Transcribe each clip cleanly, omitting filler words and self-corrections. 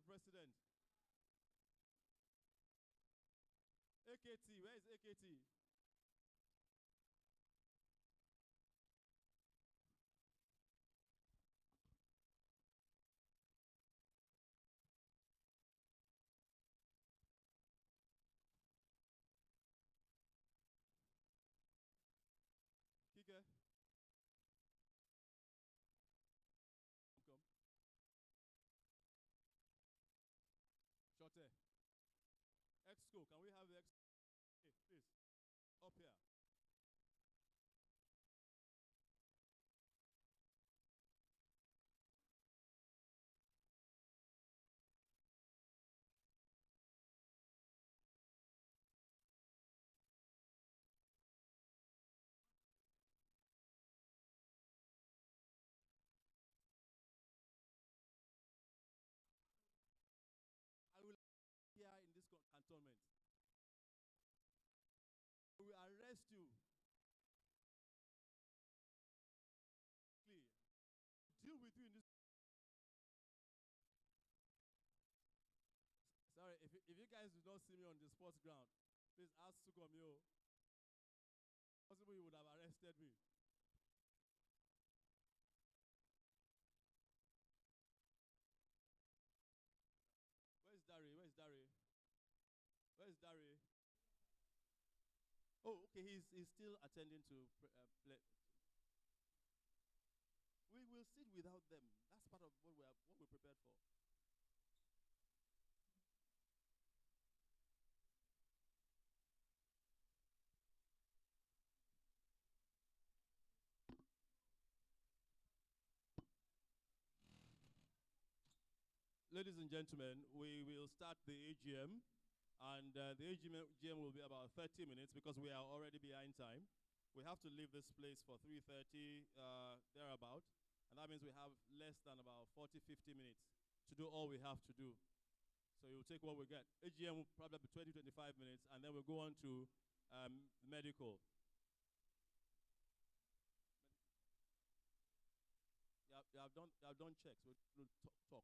president. AKT, where is AKT? Kike. Come. Shorty. Exco, can we have the Exco? Hey, please. Up here. I will here in this cantonment. We will arrest you. Deal with you in this. Sorry, if you guys do not see me on the sports ground, please ask Sukomio. Possible you would have arrested me. Where's Dari? Where's Dari? Where's Dari? Oh, okay, he's still attending to play. We will sit without them. That's part of what we're prepared for. Ladies and gentlemen, we will start the AGM, and the AGM will be about 30 minutes because we are already behind time. We have to leave this place for 3:30, thereabout, and that means we have less than about 40, 50 minutes to do all we have to do. So you'll take what we get. AGM will probably be 20, 25 minutes, and then we'll go on to medical. You have done checks. We'll talk.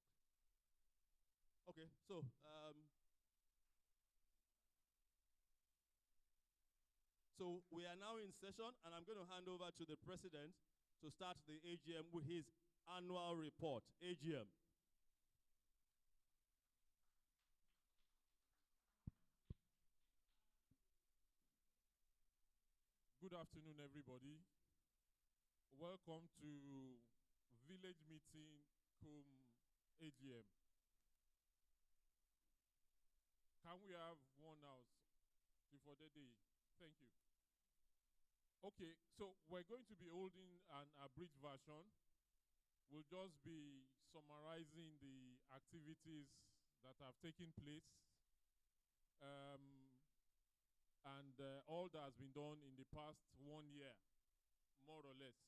Okay, so we are now in session, and I'm going to hand over to the president to start the AGM with his annual report. AGM. Good afternoon, everybody. Welcome to Village Meeting cum AGM. Can we have one house before the day? Thank you. Okay, so we're going to be holding an abridged version. We'll just be summarizing the activities that have taken place and all that has been done in the past 1 year, more or less.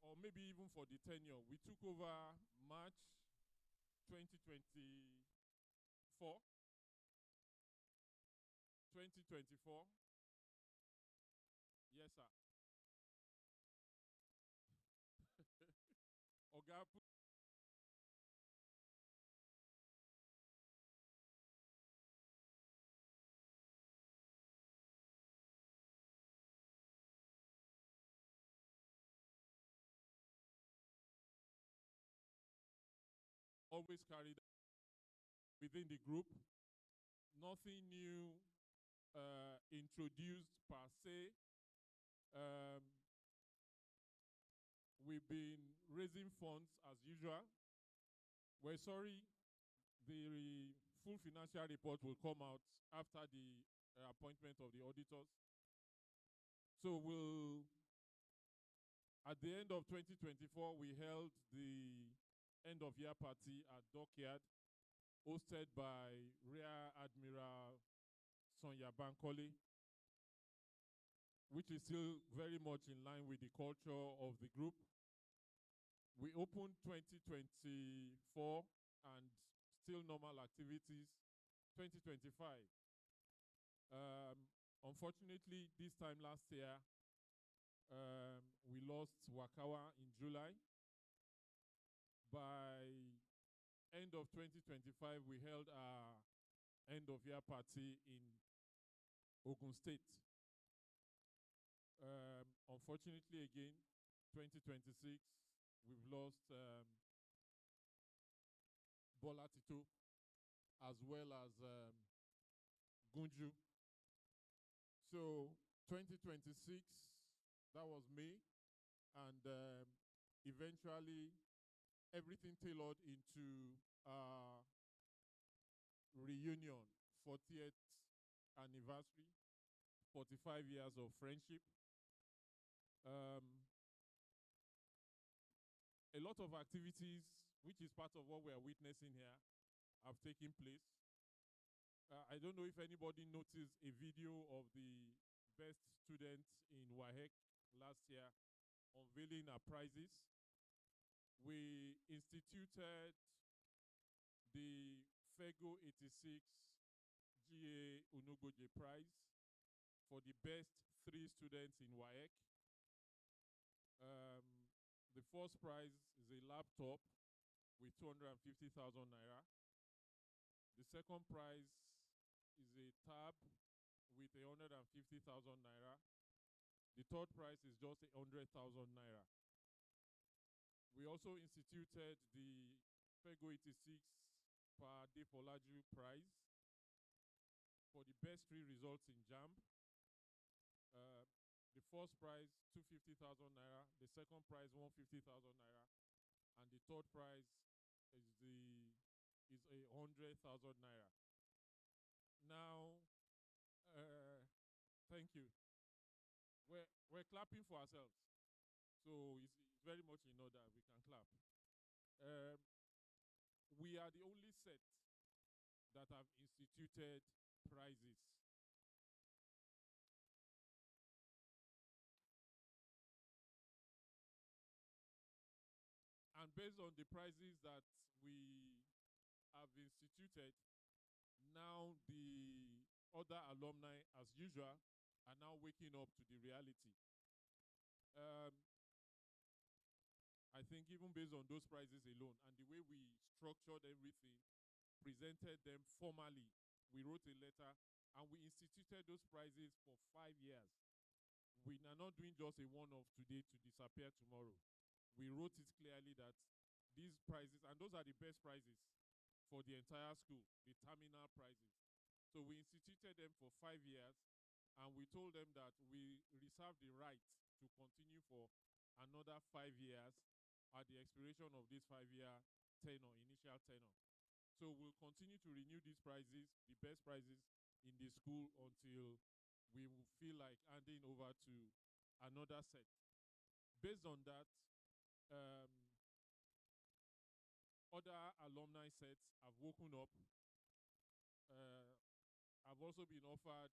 Or maybe even for the tenure, we took over March 2024. 2024. Yes, sir. Oga, always carried within the group. Nothing new introduced per se. We've been raising funds as usual. We're sorry the full financial report will come out after the appointment of the auditors. So at the end of 2024, we held the end of year party at Dockyard, hosted by Rear Admiral Sonia Bankole, which is still very much in line with the culture of the group. We opened 2024 and still normal activities. 2025. Unfortunately, this time last year, we lost Wakawa in July. By end of 2025, we held our end of year party in Ogun State. Unfortunately, again, 2026, we've lost Bola Tito as well as Gunju. So 2026, that was May, and eventually everything tailored into reunion, 40th anniversary, 45 years of friendship. A lot of activities, which is part of what we are witnessing here, have taken place. I don't know if anybody noticed a video of the best students in WAHEC last year unveiling our prizes. We instituted the FEGO 86 GA Unugoje Prize for the best 3 students in WAEC. The first prize is a laptop with 250,000 naira. The second prize is a tab with 150,000 naira. The third prize is just 100,000 naira. We also instituted the FEGO 86 per day Folaju prize for the best 3 results in JAMB. The first prize, 250,000 naira. The second prize, 150,000 naira. And the third prize is 100,000 naira. Now, thank you. We're clapping for ourselves. So it's very much in order. We can clap. We are the only set that have instituted prizes. And based on the prizes that we have instituted, now the other alumni, as usual, are now waking up to the reality. I think even based on those prizes alone and the way we structured everything, presented them formally, we wrote a letter and we instituted those prizes for 5 years. We are not doing just a one-off today to disappear tomorrow. We wrote it clearly that these prizes, and those are the best prizes for the entire school, the terminal prizes. So we instituted them for 5 years, and we told them that we reserve the right to continue for another 5 years at the expiration of this 5-year tenure, initial tenure. So we'll continue to renew these prizes, the best prizes in the school, until we will feel like handing over to another set. Based on that, other alumni sets have woken up. I've also been offered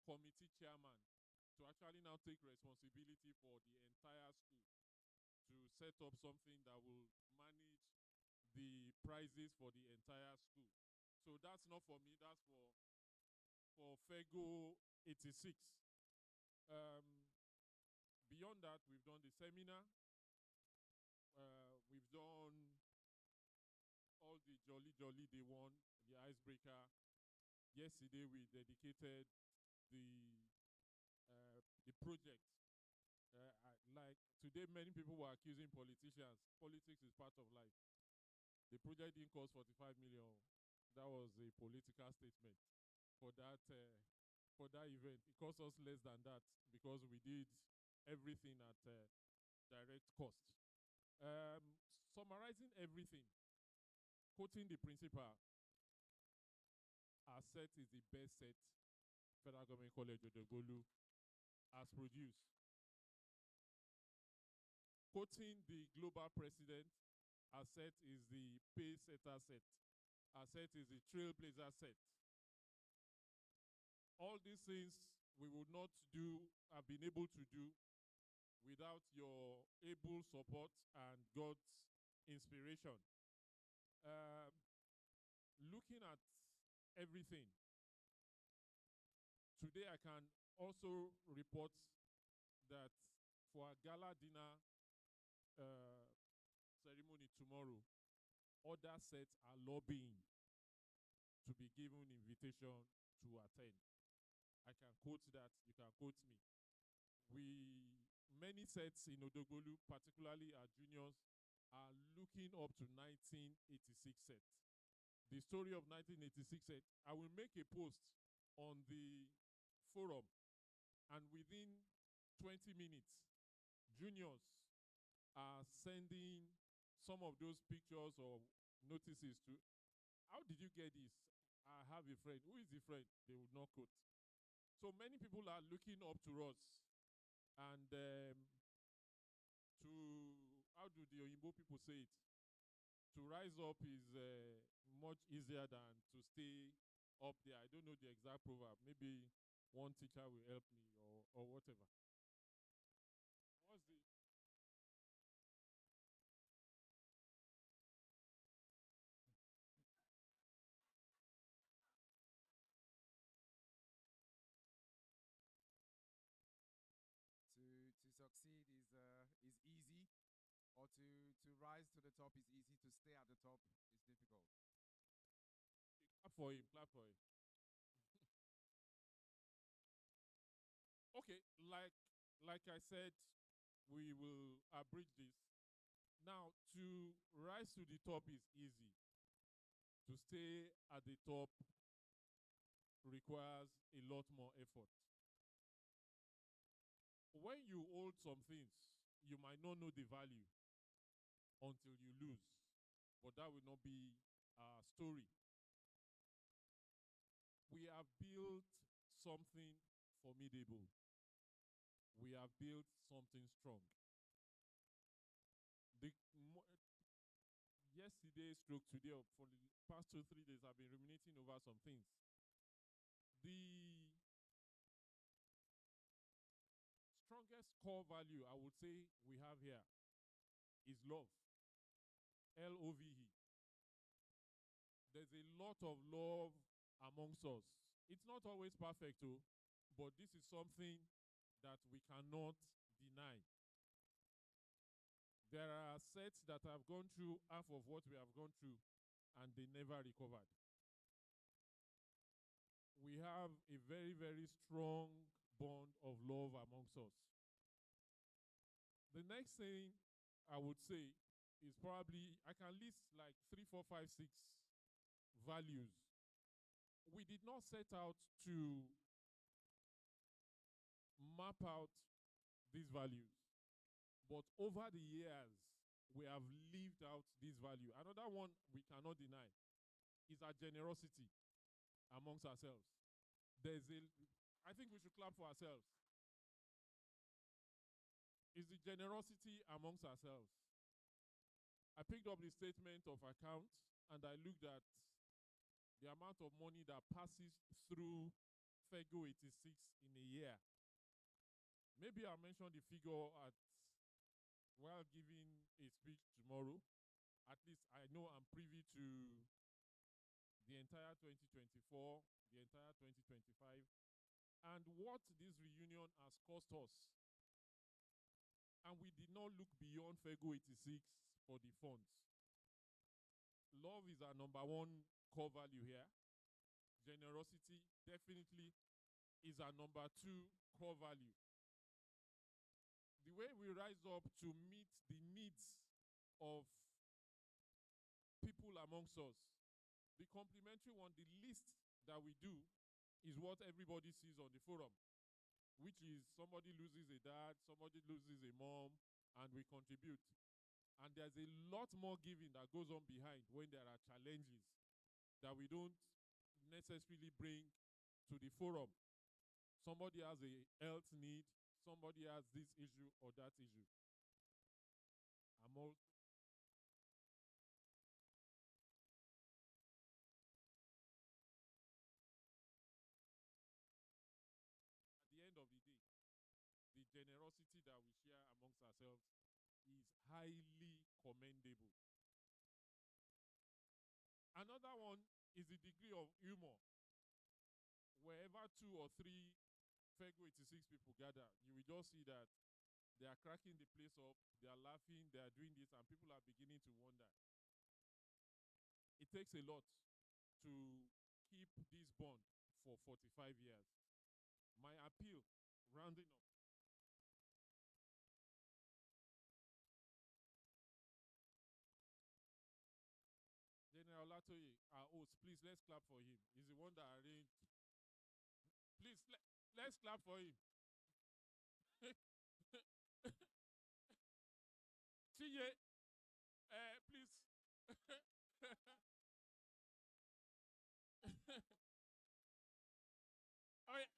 committee chairman to actually now take responsibility for the entire school, to set up something that will manage the prizes for the entire school. So that's not for me, that's for FEGO 86. Beyond that, we've done the seminar. We've done all the jolly day one, the icebreaker. Yesterday, we dedicated the project. Like today, many people were accusing politicians. Politics is part of life. The project didn't cost 45 million. That was a political statement for that event. It cost us less than that because we did everything at direct cost. Summarizing everything, quoting the principal, our set is the best set Federal Government College Odegbolu has produced. Quoting the global president, our set is the pay setter set. Our set is the trailblazer set. All these things we would not have been able to do without your able support and God's inspiration. Looking at everything, today I can also report that for our gala dinner ceremony tomorrow, other sets are lobbying to be given invitation to attend. I can quote that, you can quote me. Many sets in Odogbolu, particularly our juniors, are looking up to 1986 set. The story of 1986 set, I will make a post on the forum, and within 20 minutes, juniors are sending some of those pictures or notices to, how did you get this? I have a friend. Who is the friend? They would not quote. So many people are looking up to us. And how do the Oyinbo people say it? To rise up is much easier than to stay up there. I don't know the exact proverb. Maybe one teacher will help me or whatever. What's the... To succeed is easy, or to rise to the top is easy. To stay at the top is difficult. Clap for him, clap for him. Okay, like I said, we will abridge this. Now, to rise to the top is easy. To stay at the top requires a lot more effort. When you hold some things, you might not know the value until you lose. But that will not be our story. We have built something formidable. We have built something strong. Yesterday stroke today, for the past 2-3 days, I've been ruminating over some things. The strongest core value I would say we have here is love. L-O-V-E. There's a lot of love amongst us. It's not always perfect, but this is something that we cannot deny. There are sets that have gone through half of what we have gone through, and they never recovered. We have a very, very strong bond of love amongst us. The next thing I would say is probably, I can list like 3, 4, 5, 6 values. We did not set out to map out these values, but over the years, we have lived out this value. Another one we cannot deny is our generosity amongst ourselves. I think we should clap for ourselves. It's the generosity amongst ourselves. I picked up the statement of account and I looked at the amount of money that passes through FEGO 86 in a year. Maybe I'll mention the figure while giving a speech tomorrow. At least I know I'm privy to the entire 2024, the entire 2025, and what this reunion has cost us. And we did not look beyond FEGO 86 for the funds. Love is our number one core value here. Generosity definitely is our number 2 core value. The way we rise up to meet the needs of people amongst us, the complementary one, the least that we do is what everybody sees on the forum, which is somebody loses a dad, somebody loses a mom, and we contribute. And there's a lot more giving that goes on behind when there are challenges that we don't necessarily bring to the forum. Somebody has a health need, somebody has this issue or that issue. At the end of the day, the generosity that we share amongst ourselves is highly commendable. Another one is the degree of humor. Wherever 2 or 3 FEGO 86 people gather, you will just see that They are cracking the place up. They are laughing. They are doing this, and people are beginning to wonder. It takes a lot to keep this bond for 45 years. My appeal, rounding up, General Latoye, our host, please let's clap for him. He's the one that arranged. Please, let's clap for him. Chiye, please. Oh yeah.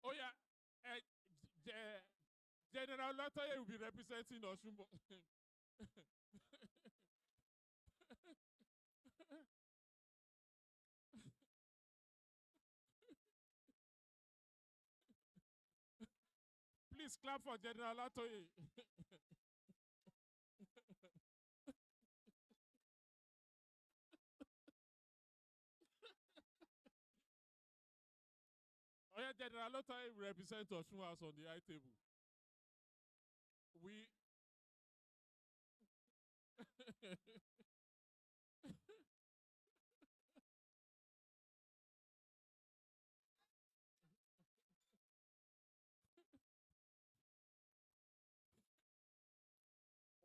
Oh yeah. General Latoye will be representing Oshumbo. Please clap for General Latoye. Oh yeah, General Latoye will represent Oshun House on the high table. We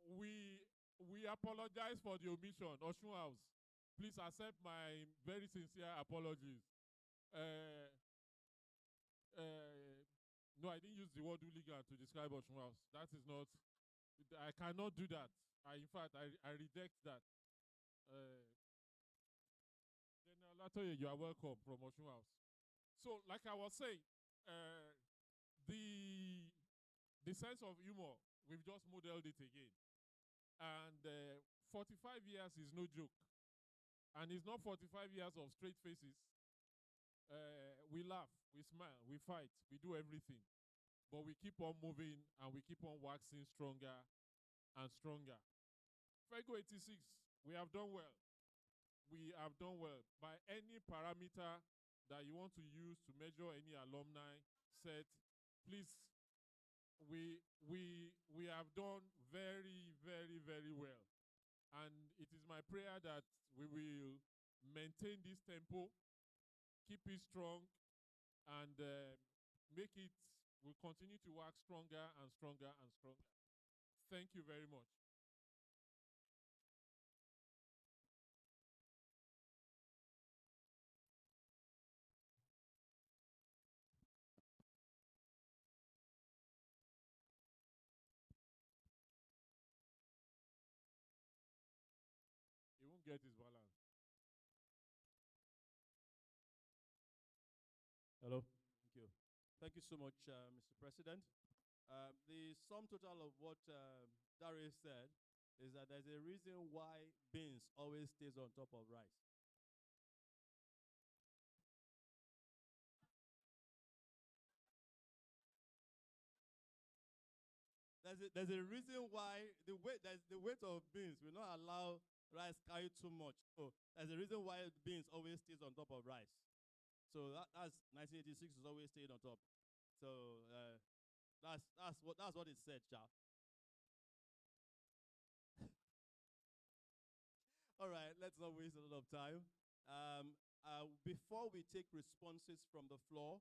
we apologize for the omission. Oshun House, please accept my very sincere apologies. Uh, no, I didn't use the word hooligan to describe Oshun House. That is not. I cannot do that. In fact, I reject that. General Latoye, you are welcome from Oshun House. So, like I was saying, uh, the sense of humor, we've just modeled it again. And 45 years is no joke. And it's not 45 years of straight faces. We laugh, we smile, we fight, we do everything. But we keep on moving and we keep on waxing stronger and stronger. FEGO 86, we have done well. We have done well. By any parameter that you want to use to measure any alumni set, please, we have done very, very, very well. And it is my prayer that we will maintain this tempo, keep it strong, and make it, we'll continue to work stronger and stronger and stronger. Thank you very much. He won't get his balance. Hello. Thank you. Thank you so much, Mr. President. The sum total of what Darius said is that there's a reason why beans always stays on top of rice. There's a reason why the weight of beans will not allow rice carry too much. So there's a reason why beans always stays on top of rice. So that's 1986 has always stayed on top. So that's what it said, Cha. All right, let's not waste a lot of time. Before we take responses from the floor,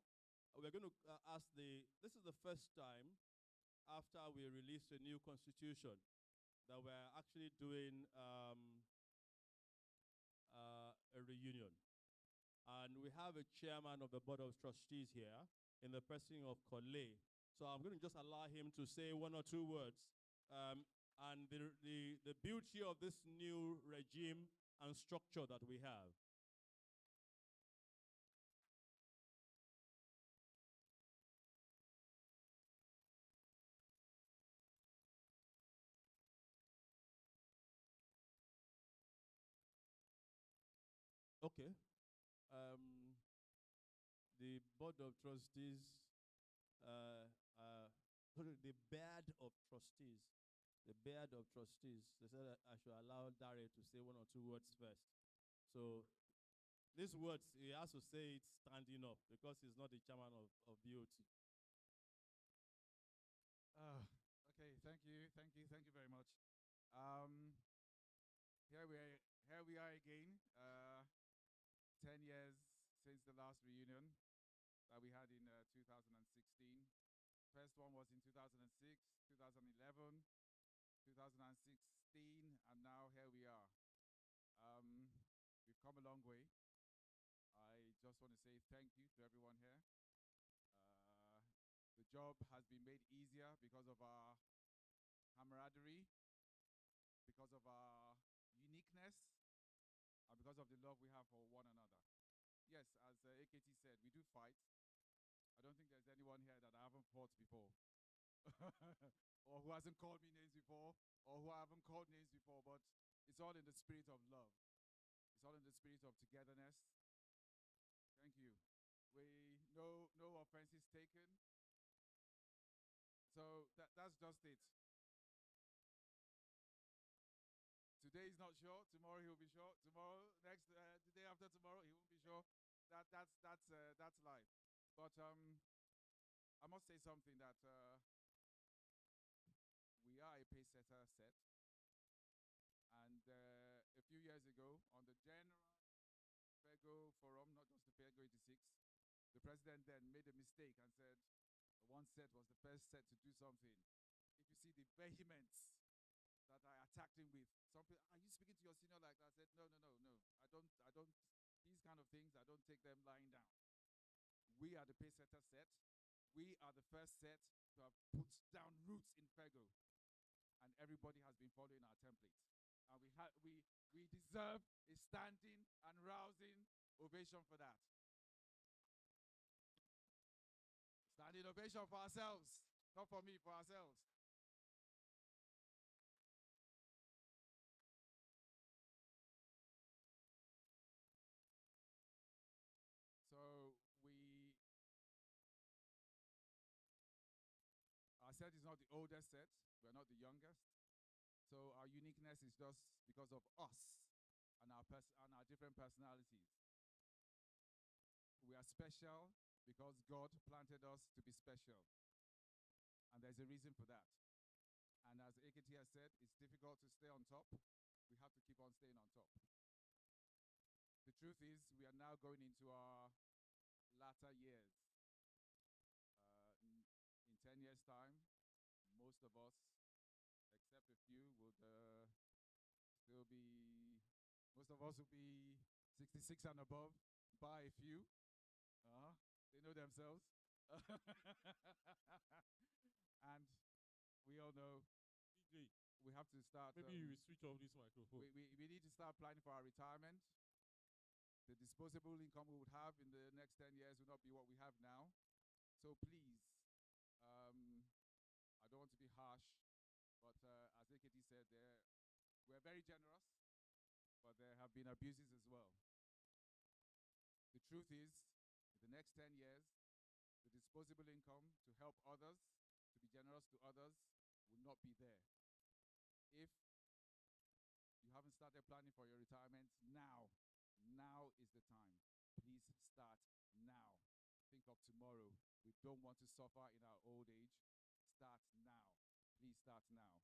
we're going to ask this is the first time after we released a new constitution that we're actually doing a reunion. And we have a chairman of the Board of Trustees here in the person of Kole. So I'm going to just allow him to say one or two words. And the beauty of this new regime and structure that we have. Okay. The Board of Trustees, the Board of Trustees, the Board of Trustees, they said that I should allow Dare to say one or two words first. So these words, he has to say it standing up because he's not the chairman of BOT. Okay, thank you, thank you very much. Um, here we are again. 10 years since the last reunion that we had in 2016. First one was in 2006, 2011, 2016, and now here we are. We've come a long way. I just want to say thank you to everyone here. The job has been made easier because of our camaraderie, because of our uniqueness, and because of the love we have for one another. Yes, as AKT said, we do fight. I don't think there's anyone here that I haven't fought before, or who hasn't called me names before, or who I haven't called names before, but it's all in the spirit of love. It's all in the spirit of togetherness. Thank you. No offenses taken. So that's just it. Today is not sure. Tomorrow he will be sure. Tomorrow, the day after tomorrow, he won't be sure. That's life. But I must say something that we are a pace setter set, and a few years ago on the general FEGO forum, not just the FEGO 86, the president then made a mistake and said one set was the first set to do something. If you see the vehemence that I attacked him with, some people, are you speaking to your senior like that? I said, no. I don't, these kind of things, I don't take them lying down. We are the pace setter set. We are the first set to have put down roots in FEGO. And everybody has been following our template. And we deserve a standing and rousing ovation for that. Standing ovation for ourselves, not for me, for ourselves. So our set is not the oldest set, we're not the youngest. So our uniqueness is just because of us and our different personalities. We are special because God planted us to be special. And there's a reason for that. And as AKT has said, it's difficult to stay on top. We have to keep on staying on top. The truth is, we are now going into our latter years. In 10 years' time, most of us, except a few, would still be, most of us will be 66 and above, by a few. They know themselves. And we all know DJ, we have to start. maybe you will switch off this microphone. We need to start planning for our retirement. The disposable income we would have in the next 10 years will not be what we have now. So please, I don't want to be harsh, but as AKT said, we're very generous, but there have been abuses as well. The truth is, in the next 10 years, the disposable income to help others, to be generous to others, will not be there. If you haven't started planning for your retirement now is the time. Please start now. Think of tomorrow. We don't want to suffer in our old age. Start now. Please start now.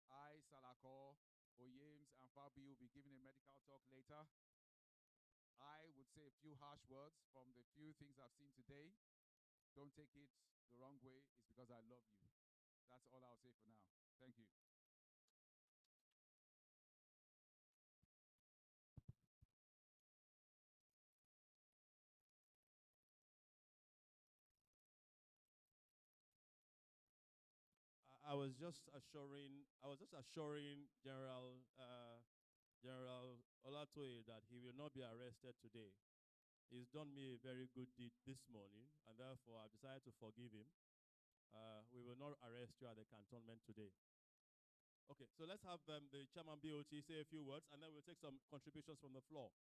I, Salako, Oyems, and Fabi will be giving a medical talk later. I would say a few harsh words from the few things I've seen today. Don't take it the wrong way. It's because I love you. That's all I'll say for now. Thank you. I was just assuring General Olatoye that he will not be arrested today. He's done me a very good deed this morning, and therefore I've decided to forgive him. We will not arrest you at the cantonment today. Okay, so let's have the chairman BOT say a few words, and then we'll take some contributions from the floor.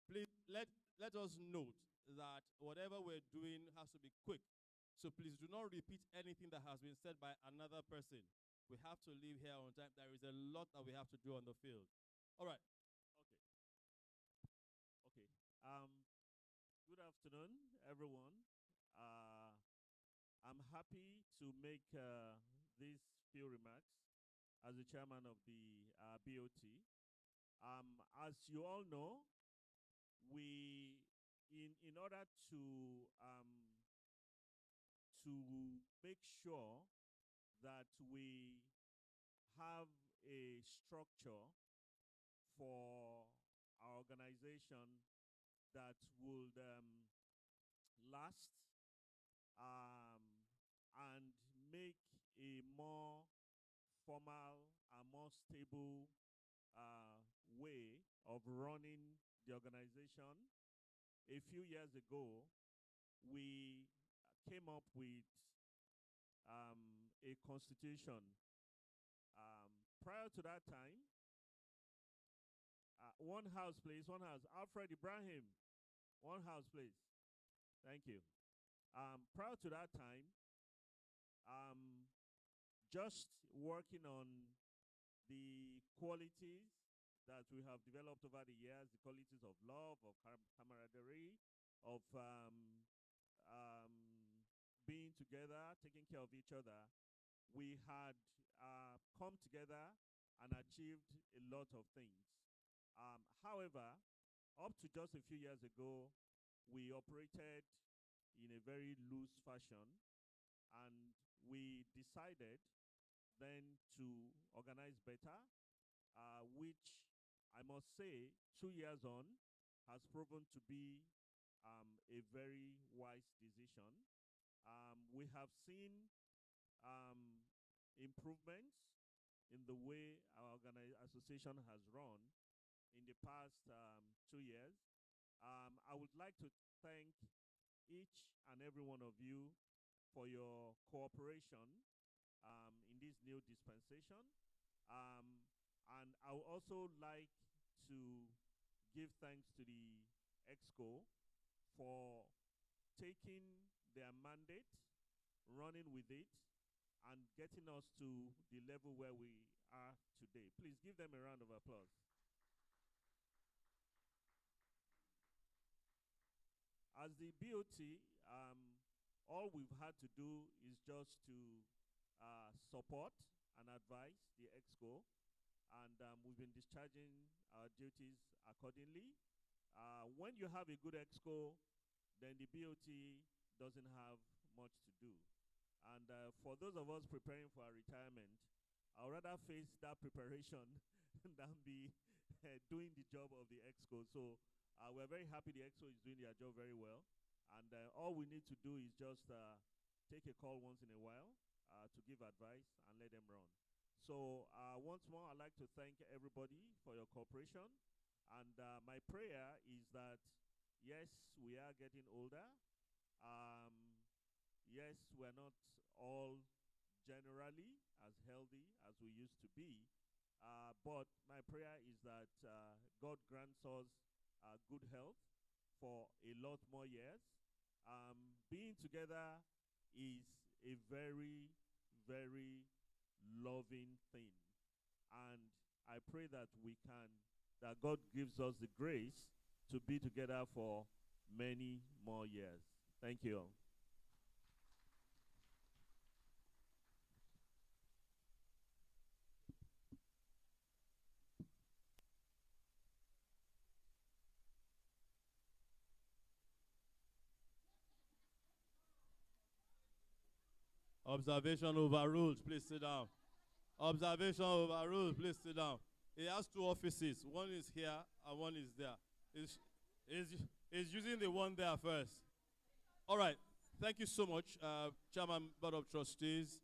Please let us note that whatever we're doing has to be quick. So please do not repeat anything that has been said by another person. We have to leave here on time. There is a lot that we have to do on the field. All right. Okay. Good afternoon, everyone. I'm happy to make these few remarks as the chairman of the BOT. As you all know, we, in order to make sure that we have a structure for our organization that would last and make a more formal and more stable way of running the organization. A few years ago, we came up with a constitution. Prior to that time, one house, please, one house. Alfred Ibrahim, one house, please. Thank you. Prior to that time, just working on the qualities that we have developed over the years, the qualities of love, of camaraderie, of being together, taking care of each other, we had come together and achieved a lot of things. However, up to just a few years ago, we operated in a very loose fashion, and we decided then to organize better, which I must say, 2 years on, has proven to be a very wise decision. We have seen improvements in the way our association has run in the past 2 years. I would like to thank each and every one of you for your cooperation in this new dispensation. And I would also like to give thanks to the EXCO for taking their mandate, running with it, and getting us to the level where we are today. Please give them a round of applause. As the BOT, all we've had to do is just to support and advise the EXCO, and we've been discharging our duties accordingly. When you have a good EXCO, then the BOT doesn't have much to do. And for those of us preparing for our retirement, I'd rather face that preparation than be doing the job of the EXCO. So we're very happy the EXCO is doing their job very well. And all we need to do is just take a call once in a while to give advice and let them run. So once more, I'd like to thank everybody for your cooperation. And my prayer is that, yes, we are getting older. Yes, we're not all generally as healthy as we used to be. But my prayer is that God grants us good health for a lot more years. Being together is a very, very loving thing. And I pray that that God gives us the grace to be together for many more years. Thank you all. Observation overruled. Please sit down. Observation overruled. Please sit down. He has 2 offices. One is here and one is there. He's using the one there first. All right. Thank you so much, Chairman, Board of Trustees.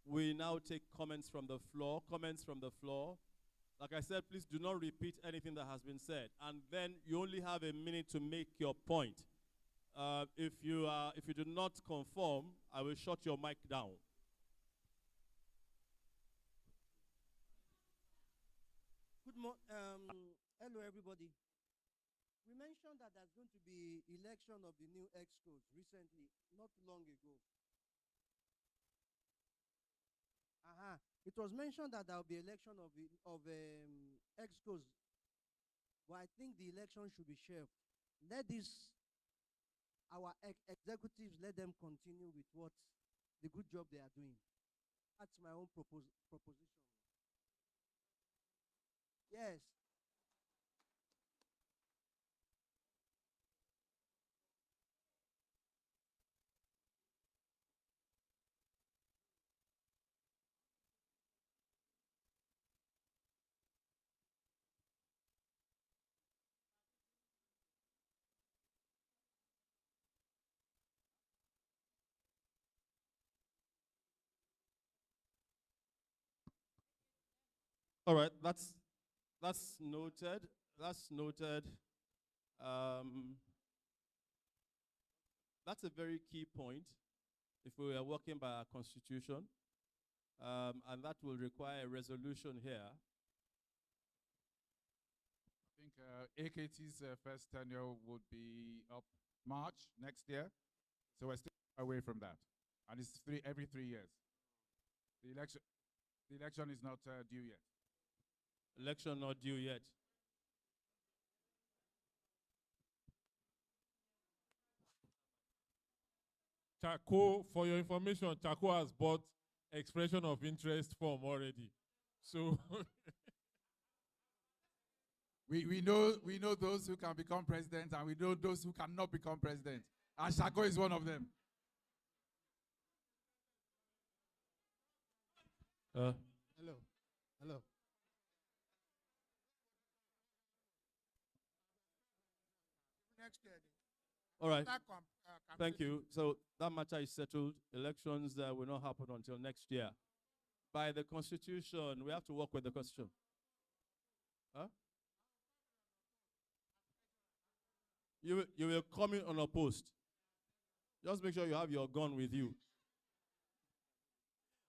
We now take comments from the floor. Comments from the floor. Like I said, please do not repeat anything that has been said. And then you only have a minute to make your point. If you do not conform, I will shut your mic down. Hello, everybody. We mentioned that there's going to be election of the new EXCOs recently, not long ago. It was mentioned that there will be election of EXCOs, but I think the election should be shelved. Let this our executives, let them continue with what the good job they are doing. That's my own proposition. Yes. All right, that's noted. That's noted. Um, that's a very key point. If we are working by our constitution, and that will require a resolution here. I think AKT's first tenure would be up March next year, so we're still away from that, and it's every 3 years. The election is not due yet. Election not due yet. Chaco, for your information, Chaco has bought expression of interest form already. So we know those who can become president, and we know those who cannot become president. And Chaco is one of them. Hello. Hello. Next year. All right. Thank you. So that matter is settled. Elections will not happen until next year. By the Constitution, we have to work with the Constitution. Huh? You will come in unopposed. Just make sure you have your gun with you.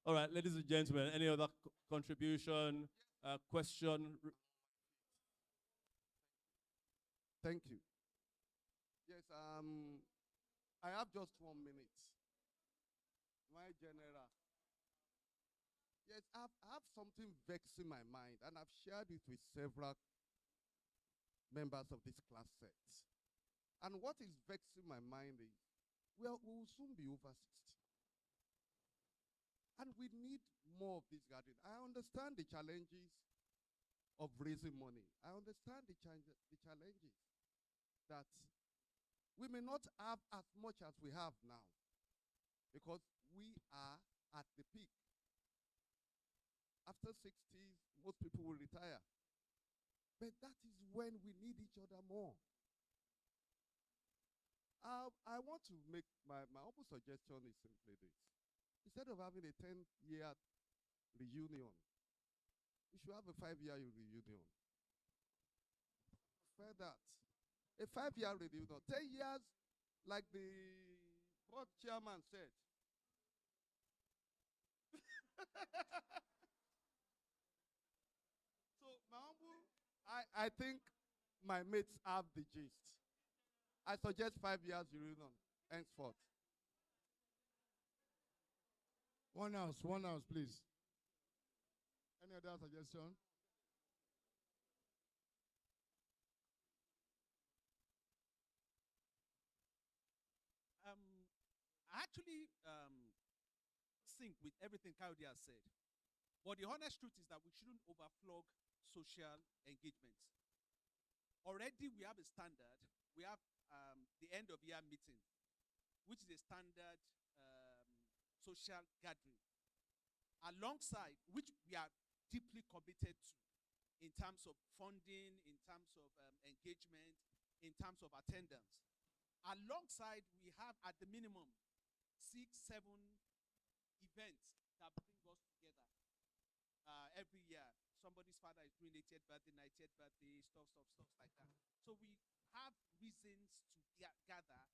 All right, ladies and gentlemen, any other contribution, question? Thank you. Yes, I have just 1 minute. My general. Yes, I have something vexing my mind, and I've shared it with several members of this class set. And what is vexing my mind is, well, we will soon be over 60. And we need more of this gathering. I understand the challenges of raising money. I understand the challenges that we may not have as much as we have now because we are at the peak. After 60s, most people will retire. But that is when we need each other more. I want to make my humble suggestion is simply this. Instead of having a 10-year reunion, we should have a 5-year reunion. For that. A 5-year reunion. 10 years, like the board chairman said. So, my humble, I think my mates have the gist. I suggest 5 years reunion, henceforth. One house, please. Any other suggestion? I actually sync with everything Coyote has said. But the honest truth is that we shouldn't overflog social engagement. Already we have a standard. We have the end of year meeting, which is a standard social gathering, alongside which we are deeply committed to in terms of funding, in terms of engagement, in terms of attendance. Alongside, we have at the minimum 6, 7 events that bring us together every year. Somebody's father is doing 80th birthday, 90th birthday, stuff like that. So we have reasons to gather,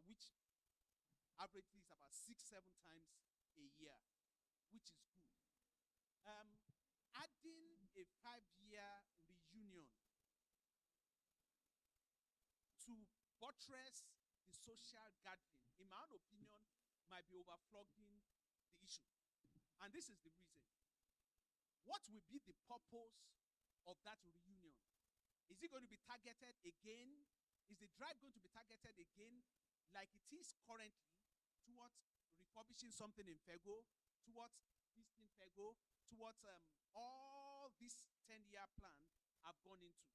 which averagely is about 6, 7 times a year, which is good. Adding a 5-year reunion to buttress the social gathering, in my own opinion, might be overflogging the issue. And this is the reason. What will be the purpose of that reunion? Is it going to be targeted again? Is the drive going to be targeted again like it is currently, towards refurbishing something in FEGO, towards visiting FEGO, towards all this 10-year plan I've gone into.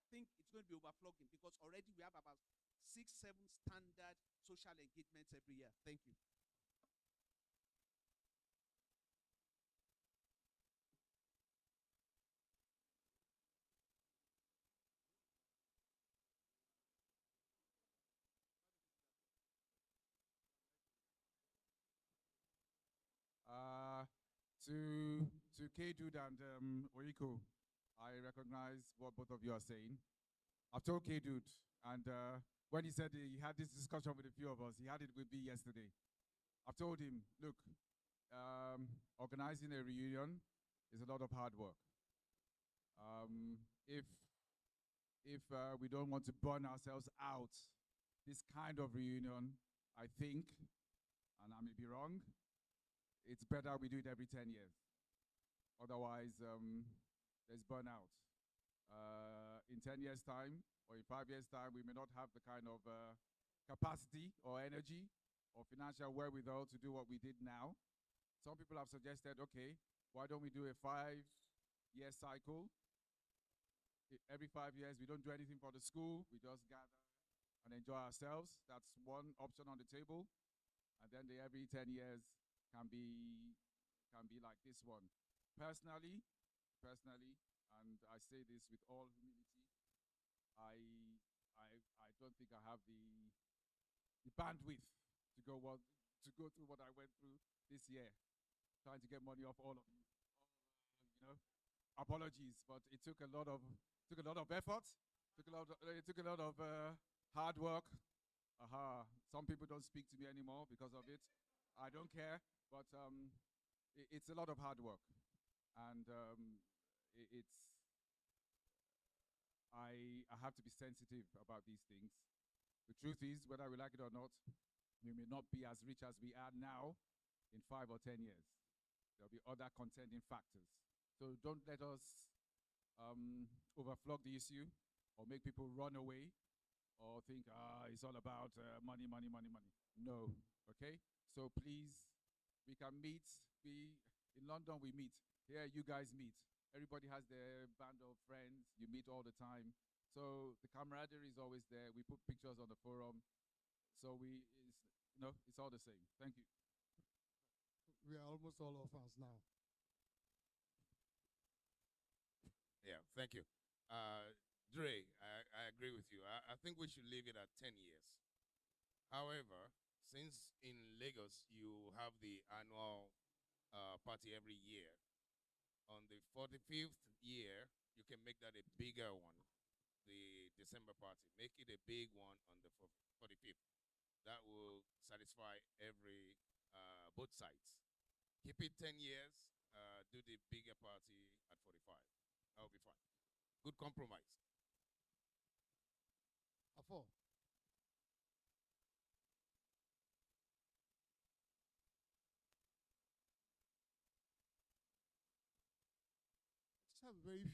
I think it's going to be overflogging because already we have about 6-7 standard social engagements every year. Thank you. To K-Dude and Oriko, I recognize what both of you are saying. I've told K-Dude, and when he said he had this discussion with a few of us, he had it with me yesterday. I've told him, look, organizing a reunion is a lot of hard work. If we don't want to burn ourselves out, this kind of reunion, I think, and I may be wrong, it's better we do it every 10 years. Otherwise, there's burnout. In 10 years' time, or in 5 years' time, we may not have the kind of capacity or energy or financial wherewithal to do what we did now. Some people have suggested, okay, why don't we do a 5-year cycle? Every 5 years, we don't do anything for the school. We just gather and enjoy ourselves. That's one option on the table. And then every 10 years can be like this one. Personally, and I say this with all humility, I don't think I have the bandwidth to go through what I went through this year, trying to get money off all of you. Apologies, but it took a lot of effort, it took a lot of hard work. Some people don't speak to me anymore because of it. I don't care, but it's a lot of hard work, and I have to be sensitive about these things. The truth is, whether we like it or not, we may not be as rich as we are now in 5 or 10 years. There'll be other contending factors. So don't let us overflog the issue or make people run away or think, it's all about money, money, money, money. No, okay? So please, we can meet. In London, we meet. Here, you guys meet. Everybody has their band of friends. You meet all the time. So the camaraderie is always there. We put pictures on the forum. So it's all the same. Thank you. We are almost all orphans now. Yeah, thank you. Dre, I agree with you. I think we should leave it at 10 years. However, since in Lagos you have the annual party every year, on the 45th year, you can make that a bigger one, the December party. Make it a big one on the 45th. That will satisfy both sides. Keep it 10 years, do the bigger party at 45. That will be fine. Good compromise. Afo. Just have very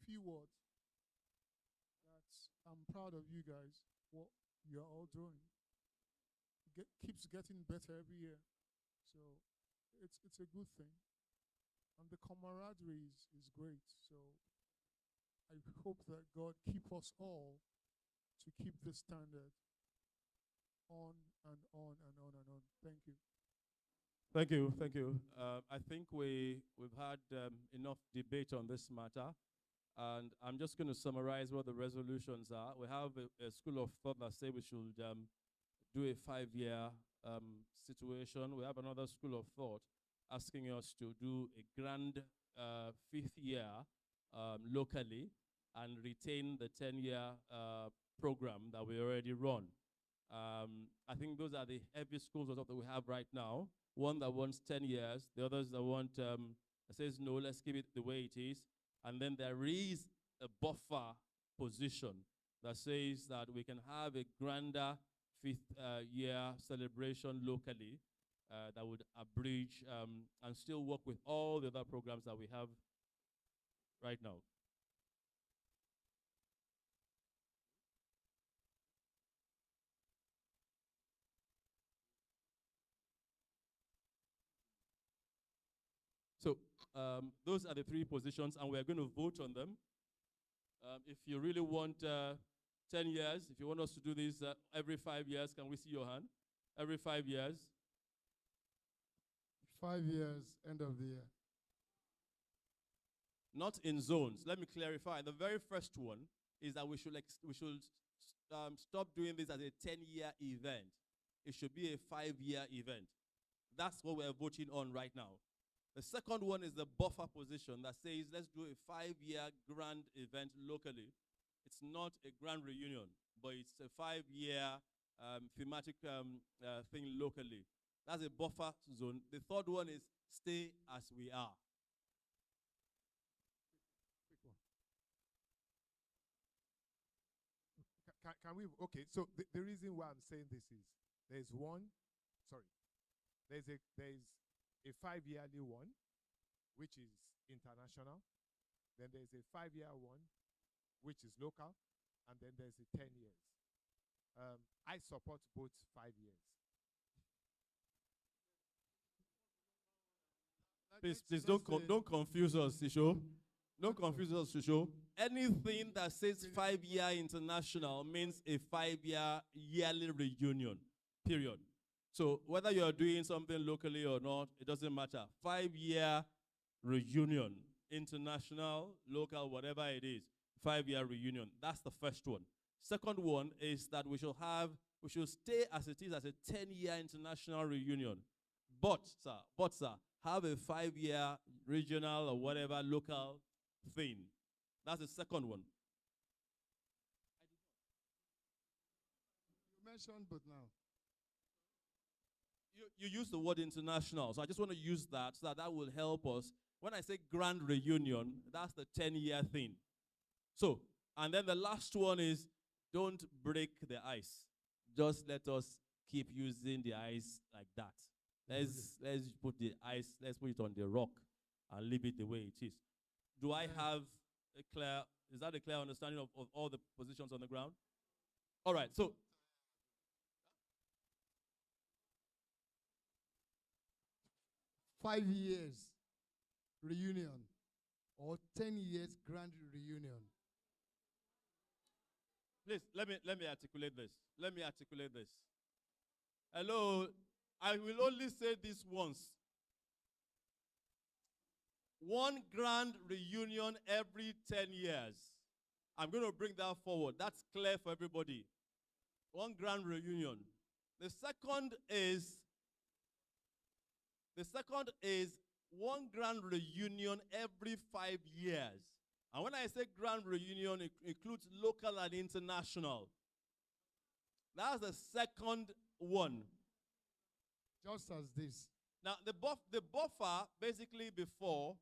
few words. I'm proud of you guys, what you're all doing. Keeps getting better every year. So it's a good thing. And the camaraderie is great. So I hope that God keep us all to keep this standard on and on and on and on. Thank you. Thank you, thank you. I think we've had enough debate on this matter, and I'm just going to summarize what the resolutions are. We have a school of thought that say we should do a 5-year situation. We have another school of thought asking us to do a grand 5th year locally and retain the 10-year program that we already run. I think those are the heavy schools of thought that we have right now. One that wants 10 years, the others that want, that says, no, let's keep it the way it is. And then there is a buffer position that says that we can have a grander 5th year celebration locally that would abridge and still work with all the other programs that we have right now. So those are the three positions, and we're going to vote on them. If you really want 10 years, if you want us to do this every 5 years, can we see your hand? Every 5 years. 5 years, end of the year. Not in zones. Let me clarify. The very first one is that we should stop doing this as a 10-year event. It should be a 5-year event. That's what we're voting on right now. The second one is the buffer position that says let's do a 5-year grand event locally. It's not a grand reunion, but it's a 5-year thematic thing locally. That's a buffer zone. The third one is stay as we are. Quick one. Can we, okay, so the reason why I'm saying this is there's a 5-yearly one, which is international. Then there's a 5-year one, which is local. And then there's a 10 years. I support both 5 years. Please don't confuse us, Sisho. Don't confuse us, Sisho. Anything that says 5-year international means a 5-year yearly reunion, period. So whether you're doing something locally or not, it doesn't matter. 5-year reunion, international, local, whatever it is, 5-year reunion. That's the first one. Second one is that we should stay as it is as a 10-year international reunion. But, sir, have a 5-year regional or whatever local thing. That's the second one. You mentioned, but now. You use the word international, so I just want to use that so that will help us. When I say grand reunion, that's the 10-year thing. So, and then the last one is don't break the ice. Just let us keep using the ice like that. Let's put the ice, let's put it on the rock and leave it the way it is. Do I have is that a clear understanding of all the positions on the ground? All right, so 5 years reunion or 10 years grand reunion. Please, let me articulate this. Let me articulate this. Hello, I will only say this once. One grand reunion every 10 years. I'm going to bring that forward. That's clear for everybody. One grand reunion. The second is one grand reunion every 5 years. And when I say grand reunion, it includes local and international. That's the second one. Just as this. Now, the buffer, basically before,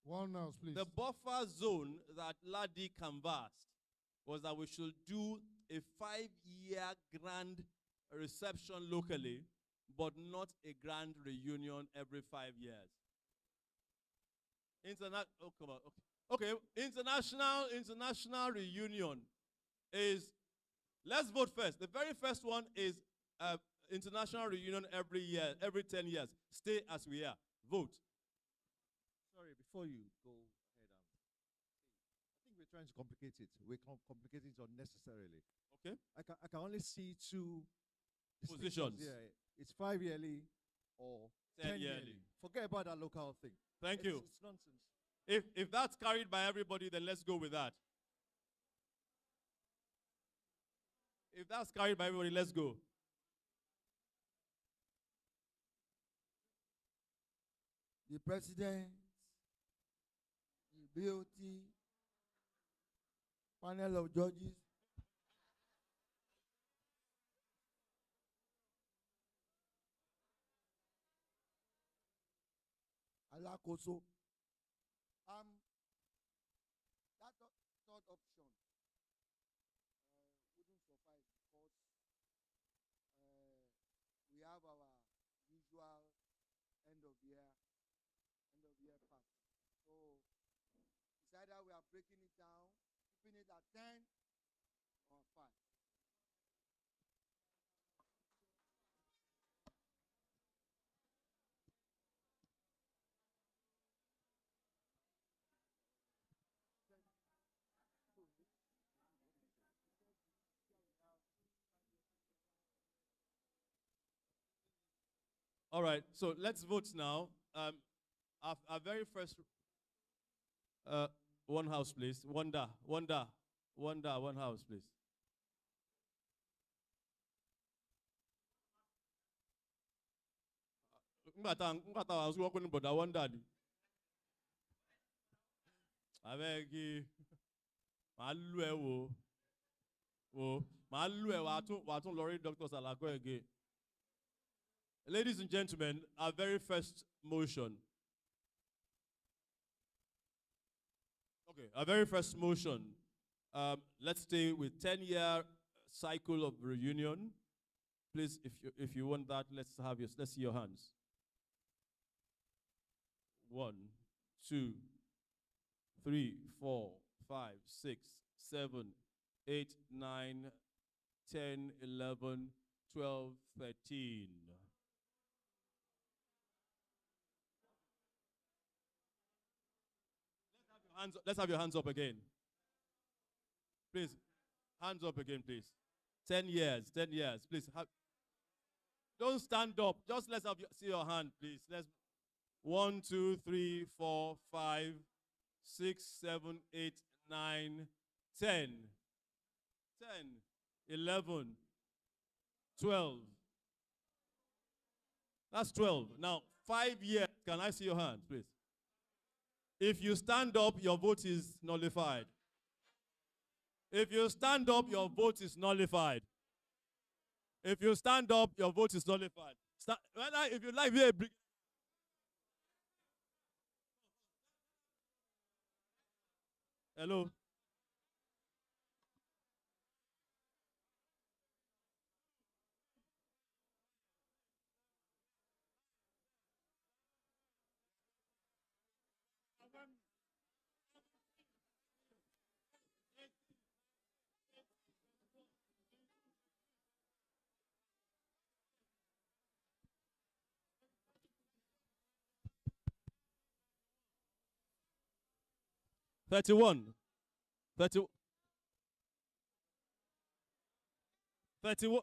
one else, please. The buffer zone that Ladi canvassed was that we should do a 5-year grand reception locally, but not a grand reunion every 5 years. Oh, come on. Okay. International reunion is, let's vote first. The very first one is international reunion every year, every 10 years. Stay as we are. Vote. Sorry, before you go ahead, I think we're trying to complicate it. We're complicating it unnecessarily. Okay. I can only see two positions. Yeah, it's 5 yearly or 10 yearly. Forget about that local thing. Thank you. It's nonsense. If that's carried by everybody, then let's go with that. If that's carried by everybody, let's go. The president, the BOT, panel of judges, Alakoso. That third option wouldn't suffice because we have our usual end of year party. So it's either we are breaking it down, keeping it at 10 or 5. All right, so let's vote now. Our very first one house, please. Wanda, one house, please. Ngata was working, but I wondered. I beg you. Malu wo. Malu watun lorry doctors alago again. Ladies and gentlemen, our very first motion. Okay, our very first motion. Let's stay with 10-year cycle of reunion. Please, if you want that, let's see your hands. 1, 2, 3, 4, 5, 6, 7, 8, 9, 10, 11, 12, 13. Let's have your hands up again. Please, hands up again, please. 10 years, 10 years. Please, don't stand up. Just let's see your hand, please. 1, 2, 3, 4, 5, 6, 7, 8, 9, 10. 10, 11, 12. That's 12. Now, 5 years. Can I see your hand, please? If you stand up, your vote is nullified. If you stand up, your vote is nullified. If you stand up, your vote is nullified. If you like, hello. Thirty-one. 31. 31.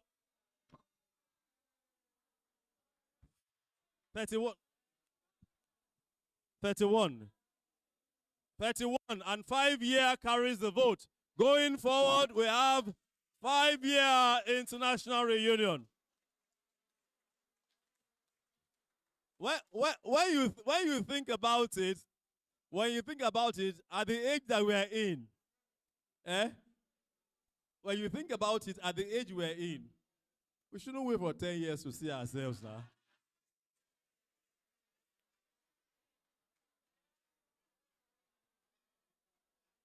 31. 31. 31. And 5-year carries the vote. Going forward, we have 5-year international reunion. When you think about it, at the age that we are in, when you think about it, at the age we're in, we shouldn't wait for 10 years to see ourselves now.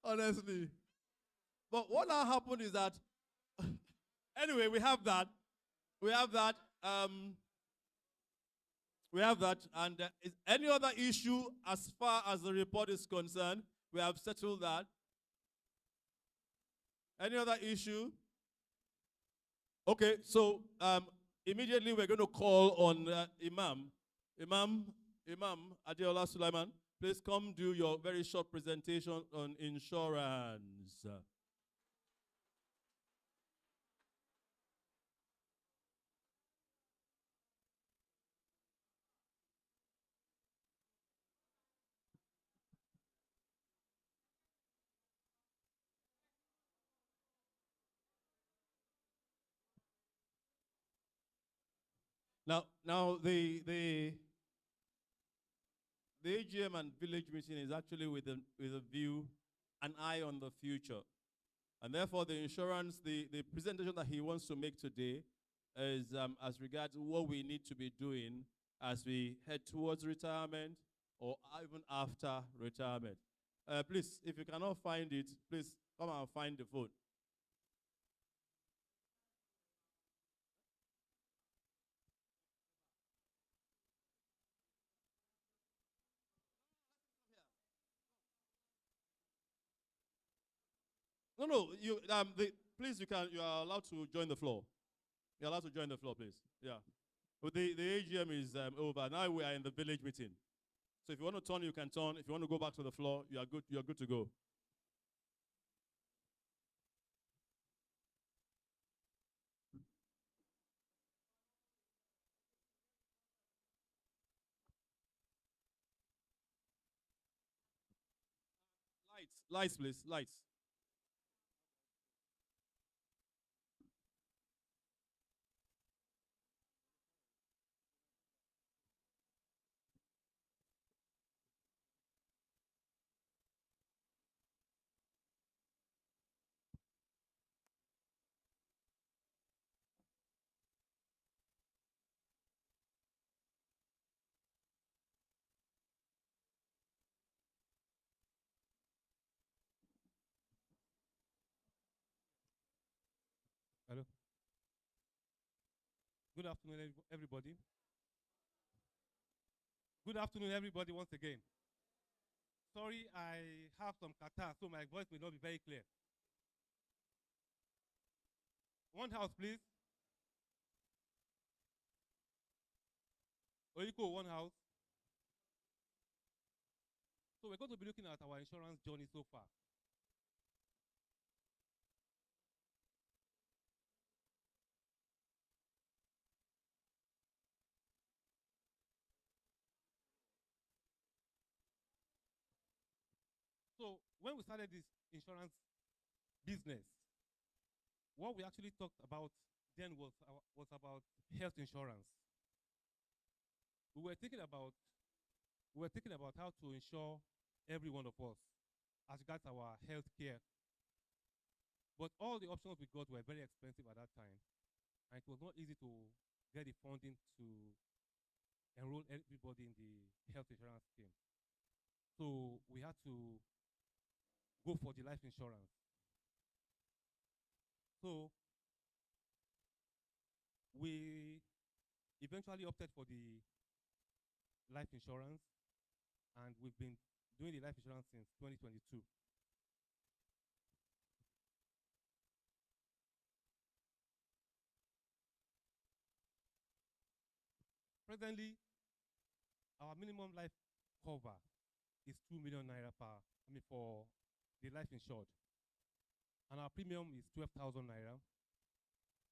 Honestly. But what now happened is that, anyway, we have that. And is any other issue as far as the report is concerned? We have settled that. Any other issue? Okay, so immediately we're going to call on Imam Adeola Sulaiman. Please come do your very short presentation on insurance. Now the AGM and village meeting is actually with a view, an eye on the future. And therefore the insurance, the presentation that he wants to make today is as regards what we need to be doing as we head towards retirement or even after retirement. Please, if you cannot find it, please come and find the phone. No, please, you are allowed to join the floor. You're allowed to join the floor, please. Yeah. But the AGM is over. Now we are in the village meeting. So if you want to turn, you can turn. If you want to go back to the floor, you are good to go. Lights, please. Lights. Hello. Good afternoon, everybody. Good afternoon, everybody, once again. Sorry, I have some catarrh, so my voice may not be very clear. One house, please. Oiko, one house. So we're going to be looking at our insurance journey so far. So when we started this insurance business, what we actually talked about then was about health insurance. We were thinking about how to insure every one of us as regards our health care. But all the options we got were very expensive at that time, and it was not easy to get the funding to enroll everybody in the health insurance scheme. So we had to go for the life insurance. So we eventually opted for the life insurance, and we've been doing the life insurance since 2022. Presently, our minimum life cover is 2 million naira for the life insured. And our premium is 12,000 naira.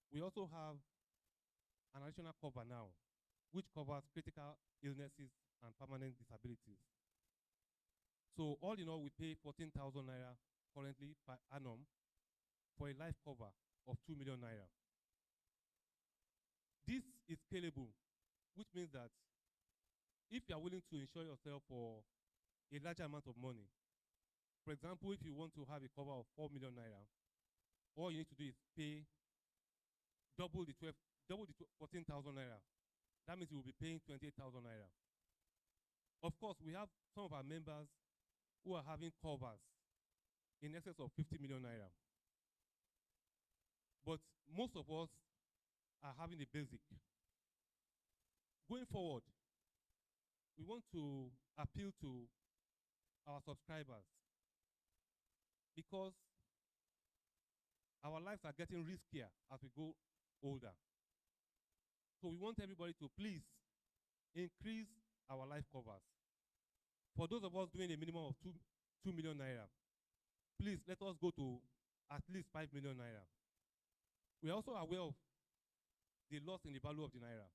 We also have an additional cover now, which covers critical illnesses and permanent disabilities. So all in all, we pay 14,000 naira currently per annum for a life cover of 2 million naira. This is scalable, which means that if you are willing to insure yourself for a larger amount of money, for example, if you want to have a cover of 4 million naira, all you need to do is pay double the 14,000 naira. That means you will be paying 28,000 naira. Of course, we have some of our members who are having covers in excess of 50 million naira. But most of us are having the basic. Going forward, we want to appeal to our subscribers because our lives are getting riskier as we go older. So we want everybody to please increase our life covers. For those of us doing a minimum of 2 million naira, please let us go to at least 5 million naira. We are also aware of the loss in the value of the naira.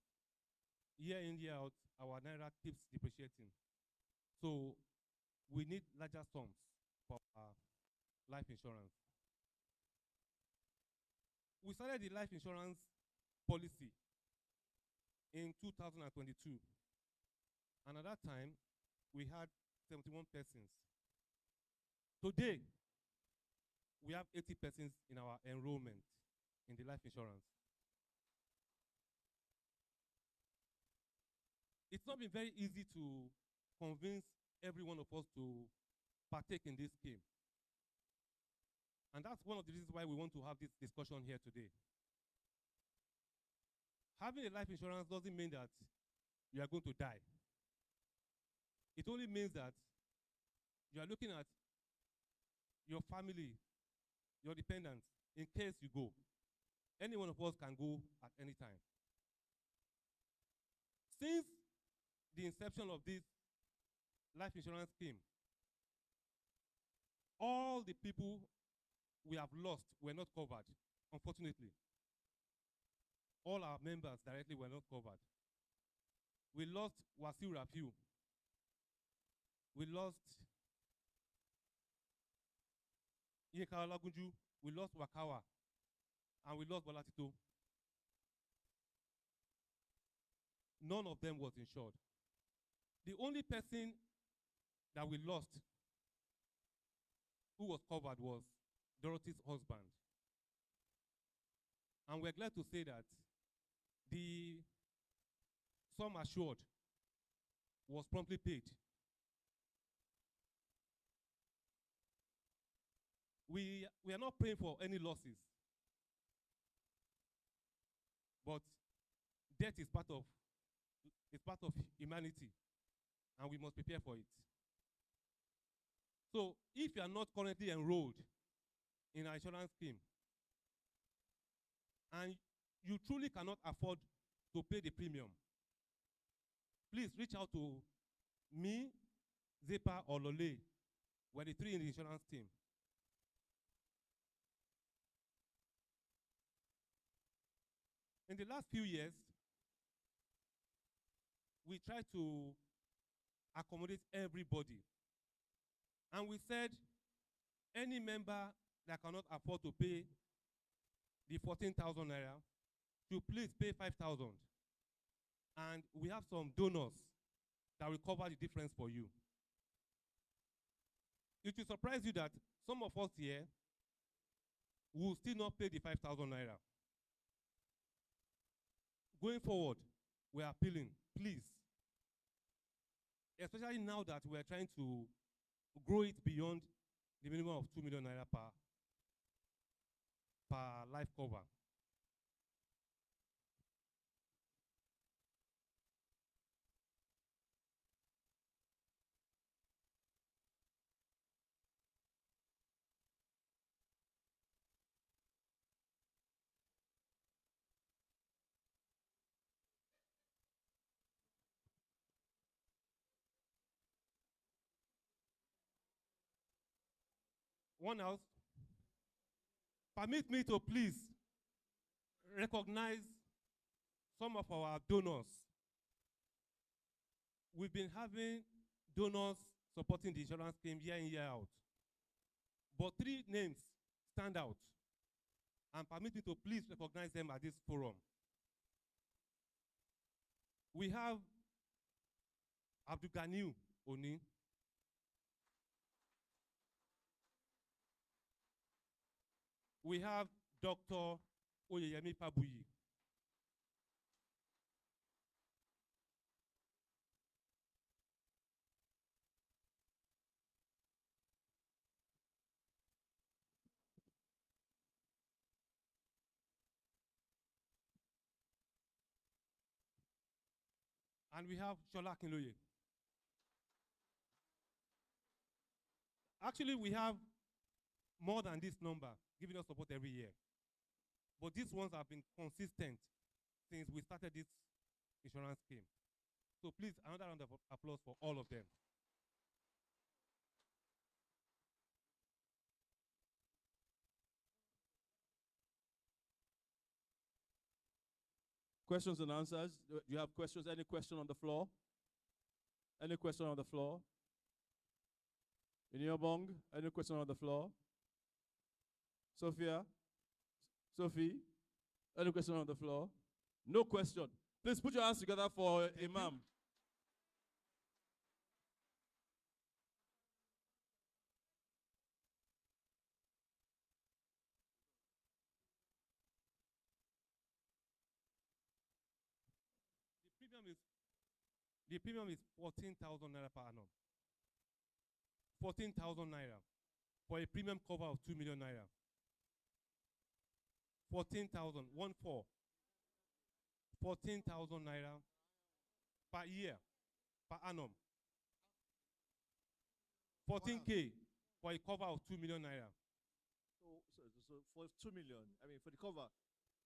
Year in, year out, our naira keeps depreciating. So we need larger sums for our life insurance. We started the life insurance policy in 2022. And at that time, we had 71 persons. Today, we have 80 persons in our enrollment in the life insurance. It's not been very easy to convince every one of us to partake in this scheme. And that's one of the reasons why we want to have this discussion here today. Having a life insurance doesn't mean that you are going to die. It only means that you are looking at your family, your dependents, in case you go. Any one of us can go at any time. Since the inception of this life insurance scheme, all the people we have lost were not covered, unfortunately. All our members directly were not covered. We lost Wasiu Rafiu. We lost in Karalagunju, we lost Wakawa, and we lost Balatito. None of them was insured. The only person that we lost who was covered was Dorothy's husband. And we're glad to say that the sum assured was promptly paid. We are not praying for any losses, but death is part of humanity, and we must prepare for it. So if you are not currently enrolled in our insurance scheme, and you truly cannot afford to pay the premium, please reach out to me, Zepa, or Lole. We're the three in the insurance team. In the last few years, we tried to accommodate everybody. And we said any member that cannot afford to pay the 14,000 naira to please pay 5,000. And we have some donors that will cover the difference for you. It will surprise you that some of us here will still not pay the 5,000 naira. Going forward, we are appealing, please, especially now that we are trying to grow it beyond the minimum of 2 million naira per life cover. One else, permit me to please recognize some of our donors. We've been having donors supporting the insurance scheme year in, year out. But 3 names stand out, and permit me to please recognize them at this forum. We have Abdul Ganiu Oni. We have Dr. Oyeyemi Pabuyi. And we have Shola Kinloye. Actually, we have more than this number giving us support every year. But these ones have been consistent since we started this insurance scheme. So please, another round of applause for all of them. Questions and answers. Do you have questions? Any question on the floor? Any question on the floor? Inyobong, any question on the floor? Sophia? Sophie? Any question on the floor? No question. Please put your hands together for Imam. The premium is 14,000 naira per annum. 14,000 naira for a premium cover of 2 million naira. 14,000, 1-4. 14,000 naira per year, per annum. 14K for a cover of 2 million naira. So for 2 million, I mean, for the cover,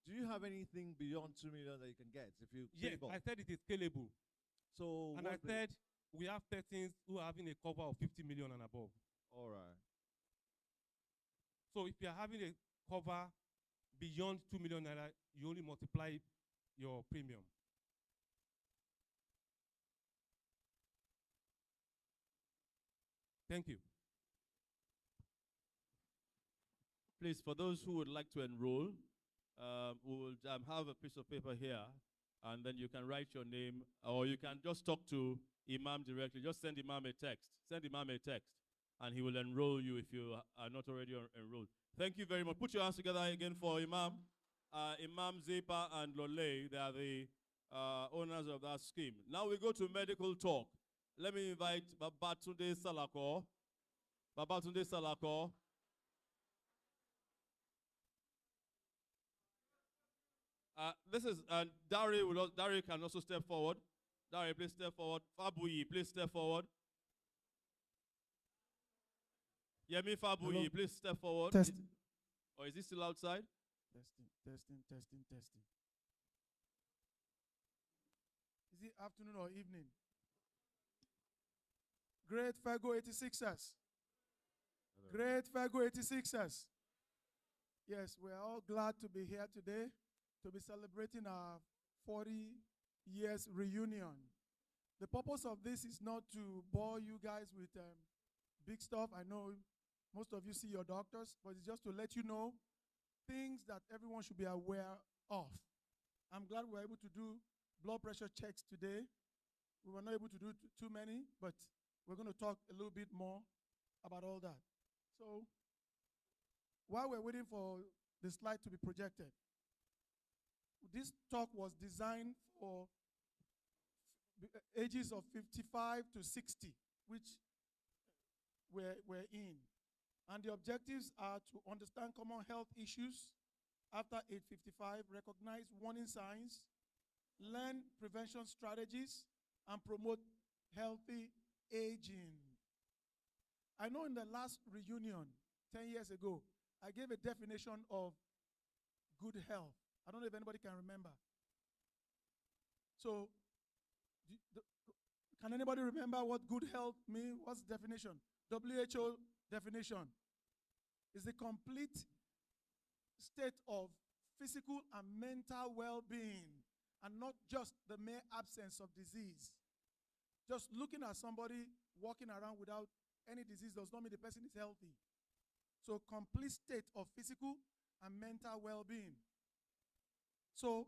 do you have anything beyond 2 million that you can get if you? Yes, I said it is scalable. So and I said we have persons who are having a cover of 50 million and above. All right. So if you are having a cover beyond 2 million naira, you only multiply your premium. Thank you. Please, for those who would like to enroll, we will have a piece of paper here, and then you can write your name, or you can just talk to Imam directly. Just send Imam a text. Send Imam a text, and he will enroll you if you are not already enrolled. Thank you very much. Put your hands together again for Imam. Imam Zepa and Lole, they are the owners of that scheme. Now we go to medical talk. Let me invite Babatunde Salako. Babatunde Salako. This is Dari can also step forward. Dari, please step forward. Fabuyi, please step forward. Yemi Fabuyi, Hello? please step forward. Testing. Or is he still outside? Testing. Is it afternoon or evening? Great FEGO 86ers. Great FEGO 86ers. Yes, we're all glad to be here today to be celebrating our 40 years reunion. The purpose of this is not to bore you guys with big stuff. I know most of you see your doctors, but it's just to let you know things that everyone should be aware of. I'm glad we were able to do blood pressure checks today. We were not able to do too many, but we're going to talk a little bit more about all that. So while we're waiting for the slide to be projected, this talk was designed for ages of 55 to 60, which we're in. And the objectives are to understand common health issues after age 55, recognize warning signs, learn prevention strategies, and promote healthy aging. I know in the last reunion 10 years ago, I gave a definition of good health. I don't know if anybody can remember. So, can anybody remember what good health means? What's the definition? WHO definition is the complete state of physical and mental well-being, and not just the mere absence of disease. Just looking at somebody walking around without any disease does not mean the person is healthy. So, complete state of physical and mental well-being. So,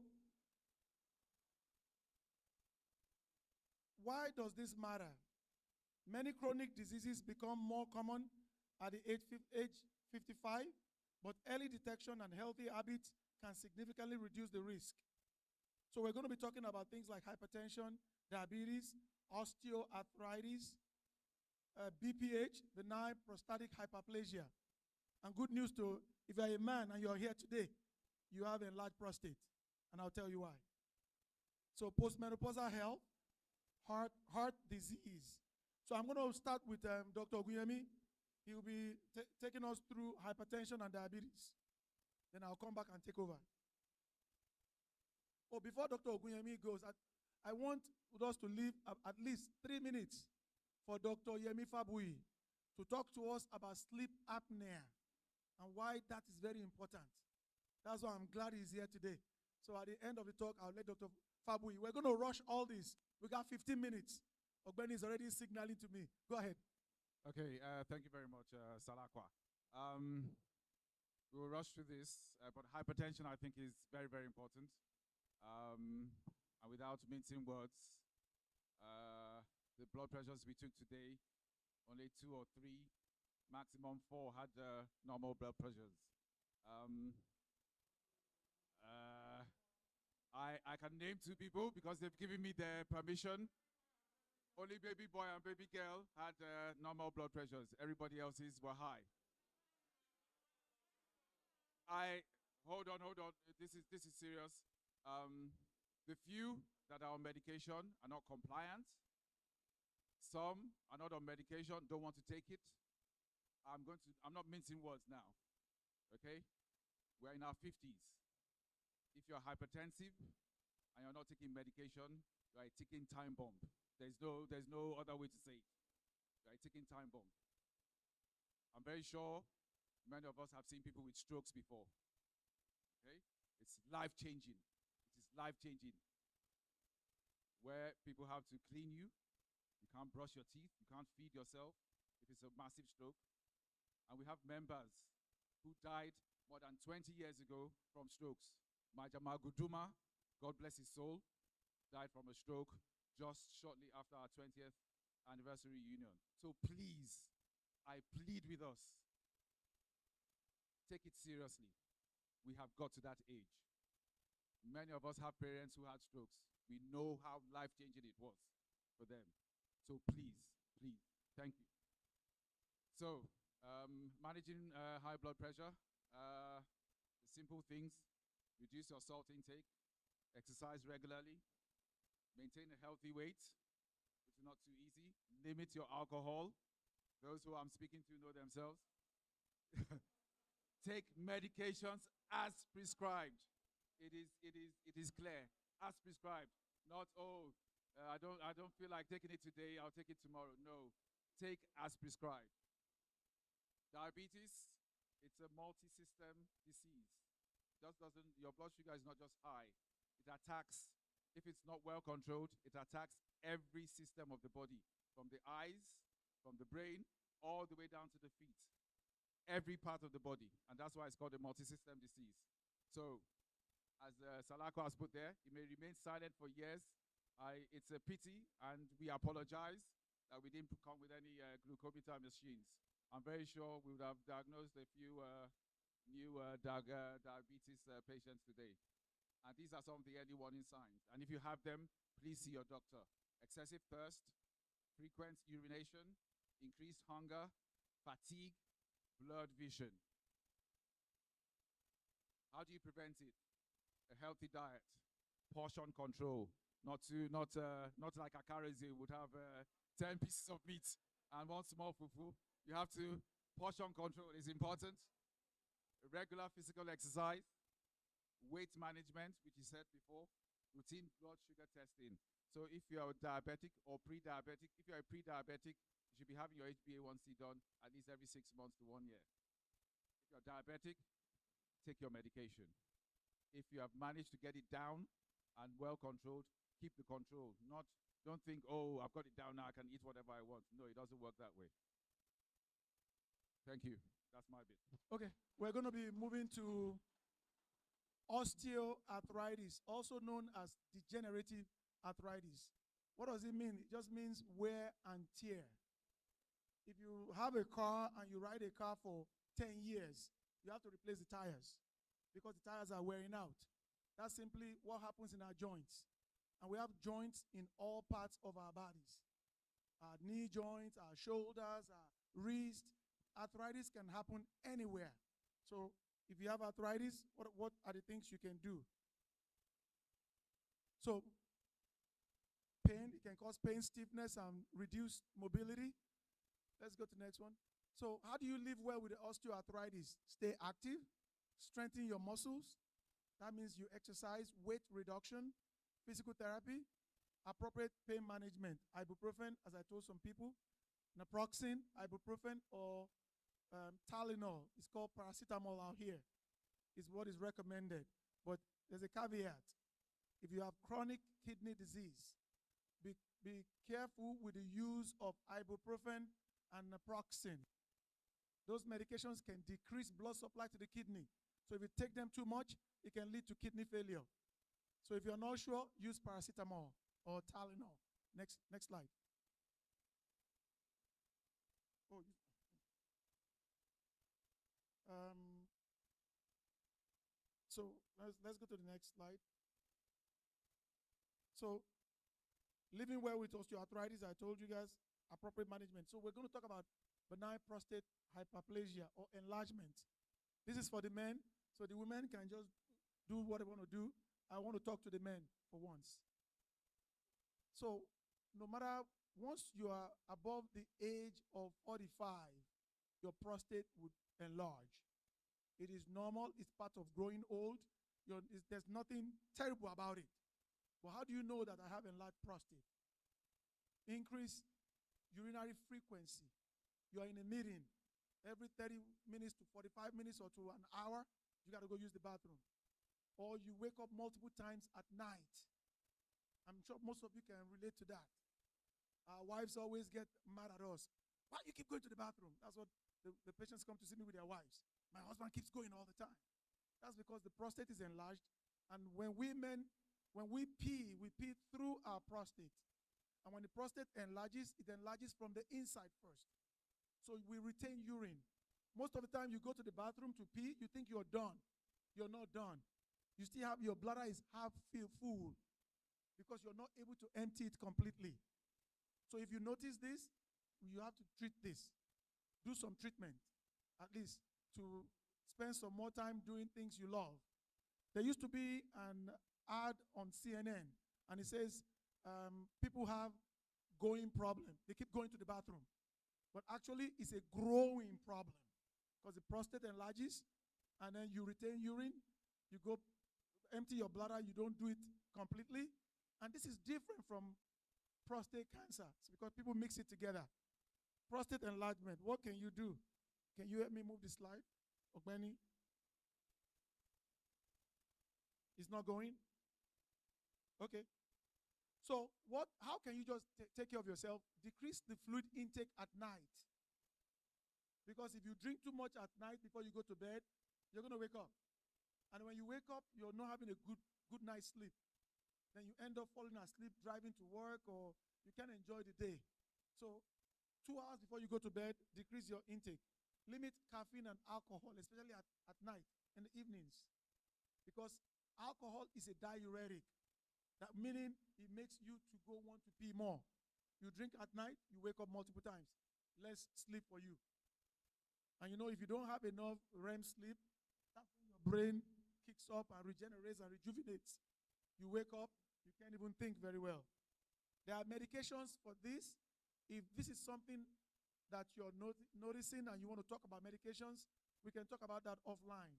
why does this matter? Many chronic diseases become more common at the age 55, but early detection and healthy habits can significantly reduce the risk. So we're going to be talking about things like hypertension, diabetes, osteoarthritis, BPH, benign prostatic hyperplasia. And good news to, if you're a man and you're here today, you have enlarged prostate. And I'll tell you why. So postmenopausal health, heart disease. So I'm going to start with Dr. Oguyemi. He will be taking us through hypertension and diabetes. Then I'll come back and take over. Oh, before Dr. Oguyemi goes, I want us to leave at least 3 minutes for Dr. Yemi Fabuyi to talk to us about sleep apnea and why that is very important. That's why I'm glad he's here today. So at the end of the talk, I'll let Dr. Fabuyi. We're going to rush all this. We got 15 minutes. Ogbeni is already signaling to me. Go ahead. Okay, thank you very much, Salakwa. We will rush through this, but hypertension, I think, is very, very important. And without mincing words, the blood pressures we took today, only 2 or 3, maximum 4 had normal blood pressures. I can name 2 people because they've given me their permission. Only baby boy and baby girl had normal blood pressures. Everybody else's were high. Hold on. This is serious. The few that are on medication are not compliant. Some are not on medication, don't want to take it. I'm not mincing words now. Okay? We're in our 50s. If you're hypertensive and you're not taking medication, you're a ticking time bomb. There's no other way to say it. You're a ticking time bomb. I'm very sure many of us have seen people with strokes before. Okay? It's life-changing. It is life-changing. Where people have to clean you. You can't brush your teeth. You can't feed yourself if it's a massive stroke. And we have members who died more than 20 years ago from strokes. Majama Guduma, God bless his soul, died from a stroke just shortly after our 20th anniversary reunion. So please, I plead with us, take it seriously. We have got to that age. Many of us have parents who had strokes. We know how life-changing it was for them. So please, please, thank you. So, managing high blood pressure, simple things: reduce your salt intake, exercise regularly, maintain a healthy weight, which is not too easy, limit your alcohol. Those who I'm speaking to know themselves. Take medications as prescribed. It is clear, as prescribed. Not, I don't feel like taking it today, I'll take it tomorrow. No, take as prescribed. Diabetes, it's a multi-system disease. Your blood sugar is not just high. It attacks, if it's not well controlled, it attacks every system of the body, from the eyes, from the brain, all the way down to the feet. Every part of the body, and that's why it's called a multi-system disease. So, as Salako has put there, it may remain silent for years. It's a pity, and we apologize that we didn't come with any glucometer machines. I'm very sure we would have diagnosed a few new diabetes patients today. And these are some of the early warning signs. And if you have them, please see your doctor. Excessive thirst, frequent urination, increased hunger, fatigue, blurred vision. How do you prevent it? A healthy diet, portion control. Not like a Karazi would have 10 pieces of meat and one small fufu. You have to, portion control is important. Regular physical exercise, weight management, which you said before, routine blood sugar testing. So if you are diabetic or pre-diabetic, if you are pre-diabetic, you should be having your HbA1c done at least every 6 months to 1 year. If you're diabetic, take your medication. If you have managed to get it down and well controlled, keep the control. Don't think, oh, I've got it down now, I can eat whatever I want. No, it doesn't work that way. Thank you. That's my bit. Okay, we're going to be moving to osteoarthritis, also known as degenerative arthritis. What does it mean? It just means wear and tear. If you have a car and you ride a car for 10 years, you have to replace the tires because the tires are wearing out. That's simply what happens in our joints. And we have joints in all parts of our bodies. Our knee joints, our shoulders, our wrist. Arthritis can happen anywhere. So if you have arthritis, what are the things you can do? So pain, it can cause pain, stiffness, and reduced mobility. Let's go to the next one. So how do you live well with the osteoarthritis? Stay active, strengthen your muscles. That means you exercise, weight reduction, physical therapy, appropriate pain management. Ibuprofen, as I told some people, naproxen, ibuprofen, or Tylenol. It's called paracetamol out here. Is what is recommended. But there's a caveat. If you have chronic kidney disease, be careful with the use of ibuprofen and naproxen. Those medications can decrease blood supply to the kidney. So if you take them too much, it can lead to kidney failure. So if you're not sure, use paracetamol or Tylenol. Next slide. Oh, so let's go to the next slide. So living well with osteoarthritis, I told you guys, appropriate management. So we're going to talk about benign prostate hyperplasia or enlargement. This is for the men, so the women can just do what they want to do. I want to talk to the men for once. So no matter, once you are above the age of 45, your prostate would enlarge. It is normal. It's part of growing old. There's nothing terrible about it. But how do you know that I have enlarged prostate? Increase urinary frequency. You are in a meeting. Every 30 minutes to 45 minutes or to an hour, you got to go use the bathroom. Or you wake up multiple times at night. I'm sure most of you can relate to that. Our wives always get mad at us. Why you keep going to the bathroom? That's what the patients come to see me with their wives. My husband keeps going all the time. That's because the prostate is enlarged. And when we pee through our prostate. And when the prostate enlarges, it enlarges from the inside first. So we retain urine. Most of the time you go to the bathroom to pee, you think you're done. You're not done. You still have, your bladder is half full because you're not able to empty it completely. So if you notice this, you have to treat this. Do some treatment, at least, to spend some more time doing things you love. There used to be an ad on CNN, and it says people have going problem. They keep going to the bathroom. But actually, it's a growing problem because the prostate enlarges, and then you retain urine. You go empty your bladder. You don't do it completely. And this is different from prostate cancer because people mix it together. Prostate enlargement, what can you do? Can you help me move the slide, Ogbeni? It's not going? Okay. So how can you just take care of yourself? Decrease the fluid intake at night. Because if you drink too much at night before you go to bed, you're going to wake up. And when you wake up, you're not having a good night's sleep. Then you end up falling asleep driving to work, or you can't enjoy the day. So 2 hours before you go to bed, decrease your intake. Limit caffeine and alcohol, especially at night, in the evenings. Because alcohol is a diuretic. That meaning it makes you to go want to pee more. You drink at night, you wake up multiple times. Less sleep for you. And you know, if you don't have enough REM sleep, that's when your brain kicks up and regenerates and rejuvenates. You wake up, you can't even think very well. There are medications for this. If this is something that you're noticing and you want to talk about medications, we can talk about that offline.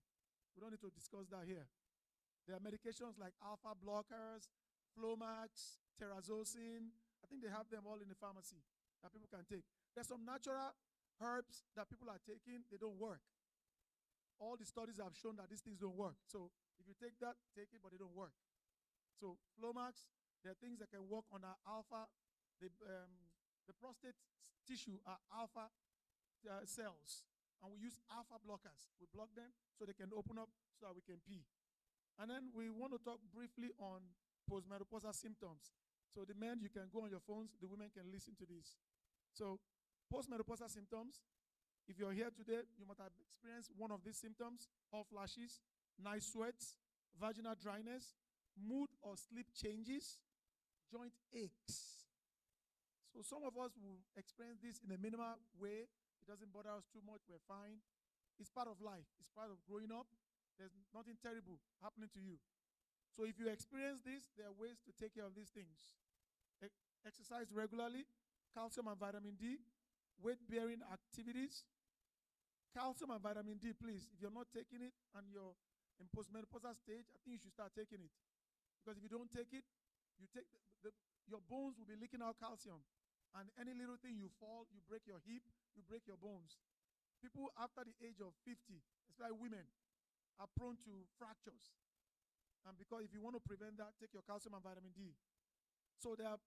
We don't need to discuss that here. There are medications like alpha blockers, Flomax, Terazocin. I think they have them all in the pharmacy that people can take. There's some natural herbs that people are taking, they don't work. All the studies have shown that these things don't work. So if you take that, take it, but they don't work. So Flomax, there are things that can work on our alpha. The prostate tissue are alpha cells, and we use alpha blockers. We block them so they can open up so that we can pee. And then we want to talk briefly on postmenopausal symptoms. So the men, you can go on your phones. The women can listen to this. So postmenopausal symptoms, if you're here today, you might have experienced one of these symptoms: hot flashes, night sweats, vaginal dryness, mood or sleep changes, joint aches. So some of us will experience this in a minimal way. It doesn't bother us too much. We're fine. It's part of life. It's part of growing up. There's nothing terrible happening to you. So if you experience this, there are ways to take care of these things. Exercise regularly, calcium and vitamin D, weight-bearing activities. Calcium and vitamin D, please. If you're not taking it and you're in postmenopausal stage, I think you should start taking it. Because if you don't take it, your bones will be leaking out calcium. And any little thing you fall, you break your hip, you break your bones. People after the age of 50, especially women, are prone to fractures. And because if you want to prevent that, take your calcium and vitamin D. So there are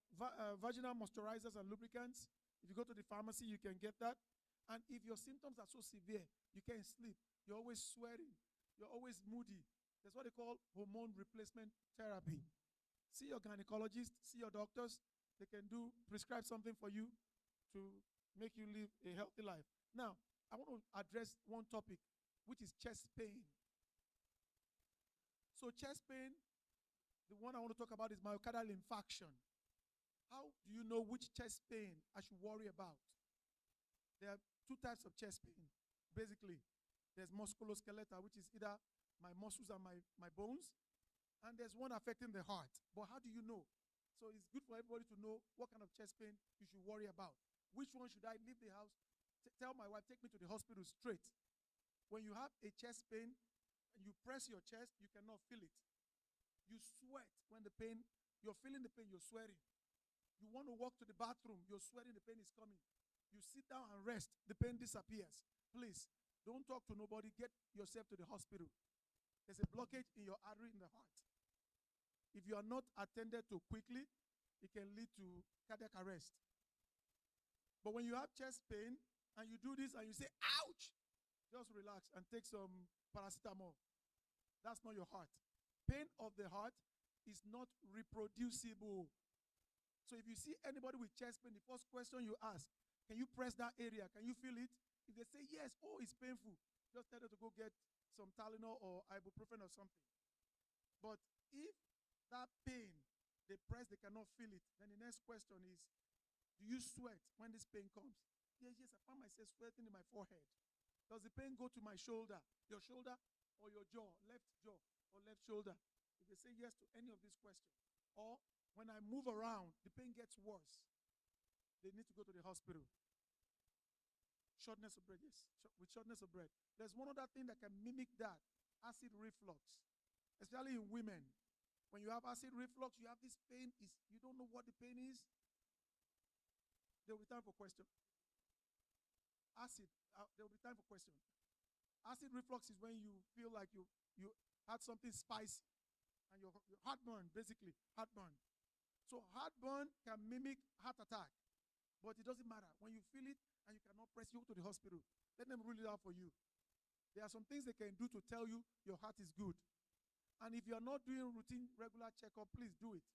vaginal moisturizers and lubricants. If you go to the pharmacy, you can get that. And if your symptoms are so severe, you can't sleep, you're always sweating, you're always moody, that's what they call hormone replacement therapy. See your gynecologist, see your doctors. They can prescribe something for you to make you live a healthy life. Now, I want to address one topic, which is chest pain. So chest pain, the one I want to talk about is myocardial infarction. How do you know which chest pain I should worry about? There are two types of chest pain, basically. There's musculoskeletal, which is either my muscles and my bones, and there's one affecting the heart. But how do you know? So it's good for everybody to know what kind of chest pain you should worry about. Which one should I leave the house? Tell my wife, take me to the hospital straight. When you have a chest pain, and you press your chest, you cannot feel it. You sweat when you're feeling the pain, you're sweating. You want to walk to the bathroom, you're sweating, the pain is coming. You sit down and rest, the pain disappears. Please, don't talk to nobody, get yourself to the hospital. There's a blockage in your artery in the heart. If you are not attended to quickly, it can lead to cardiac arrest. But when you have chest pain and you do this and you say, ouch, just relax and take some paracetamol. That's not your heart. Pain of the heart is not reproducible. So if you see anybody with chest pain, the first question you ask, can you press that area? Can you feel it? If they say yes, oh, it's painful, just tell them to go get some Tylenol or ibuprofen or something. But if that pain, they press, they cannot feel it, then the next question is, do you sweat when this pain comes? Yes, I find myself sweating in my forehead. Does the pain go to my shoulder, your shoulder, or your jaw, or left shoulder? If they say yes to any of these questions, or when I move around, the pain gets worse, they need to go to the hospital. Shortness of breath, yes, with shortness of breath. There's one other thing that can mimic that, acid reflux, especially in women. When you have acid reflux, you have this pain, you don't know what the pain is. There will be time for question. There will be time for question. Acid reflux is when you feel like you had something spicy and your heartburn, basically, heartburn. So heartburn can mimic heart attack, but it doesn't matter. When you feel it and you cannot press, you go to the hospital. Let them rule it out for you. There are some things they can do to tell you your heart is good. And if you are not doing routine, regular checkup, please do it.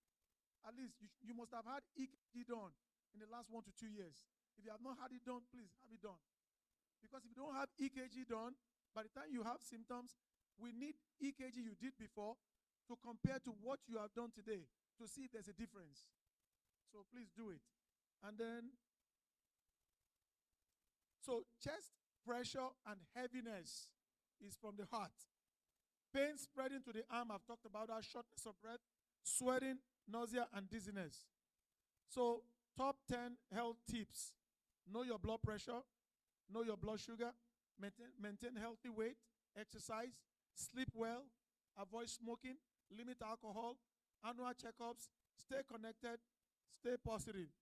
At least you must have had EKG done in the last 1 to 2 years. If you have not had it done, please have it done. Because if you don't have EKG done, by the time you have symptoms, we need EKG you did before to compare to what you have done today to see if there's a difference. So please do it. And then, so chest pressure and heaviness is from the heart. Pain spreading to the arm, I've talked about that, shortness of breath, sweating, nausea, and dizziness. So top 10 health tips. Know your blood pressure, know your blood sugar, maintain healthy weight, exercise, sleep well, avoid smoking, limit alcohol, annual checkups, stay connected, stay positive.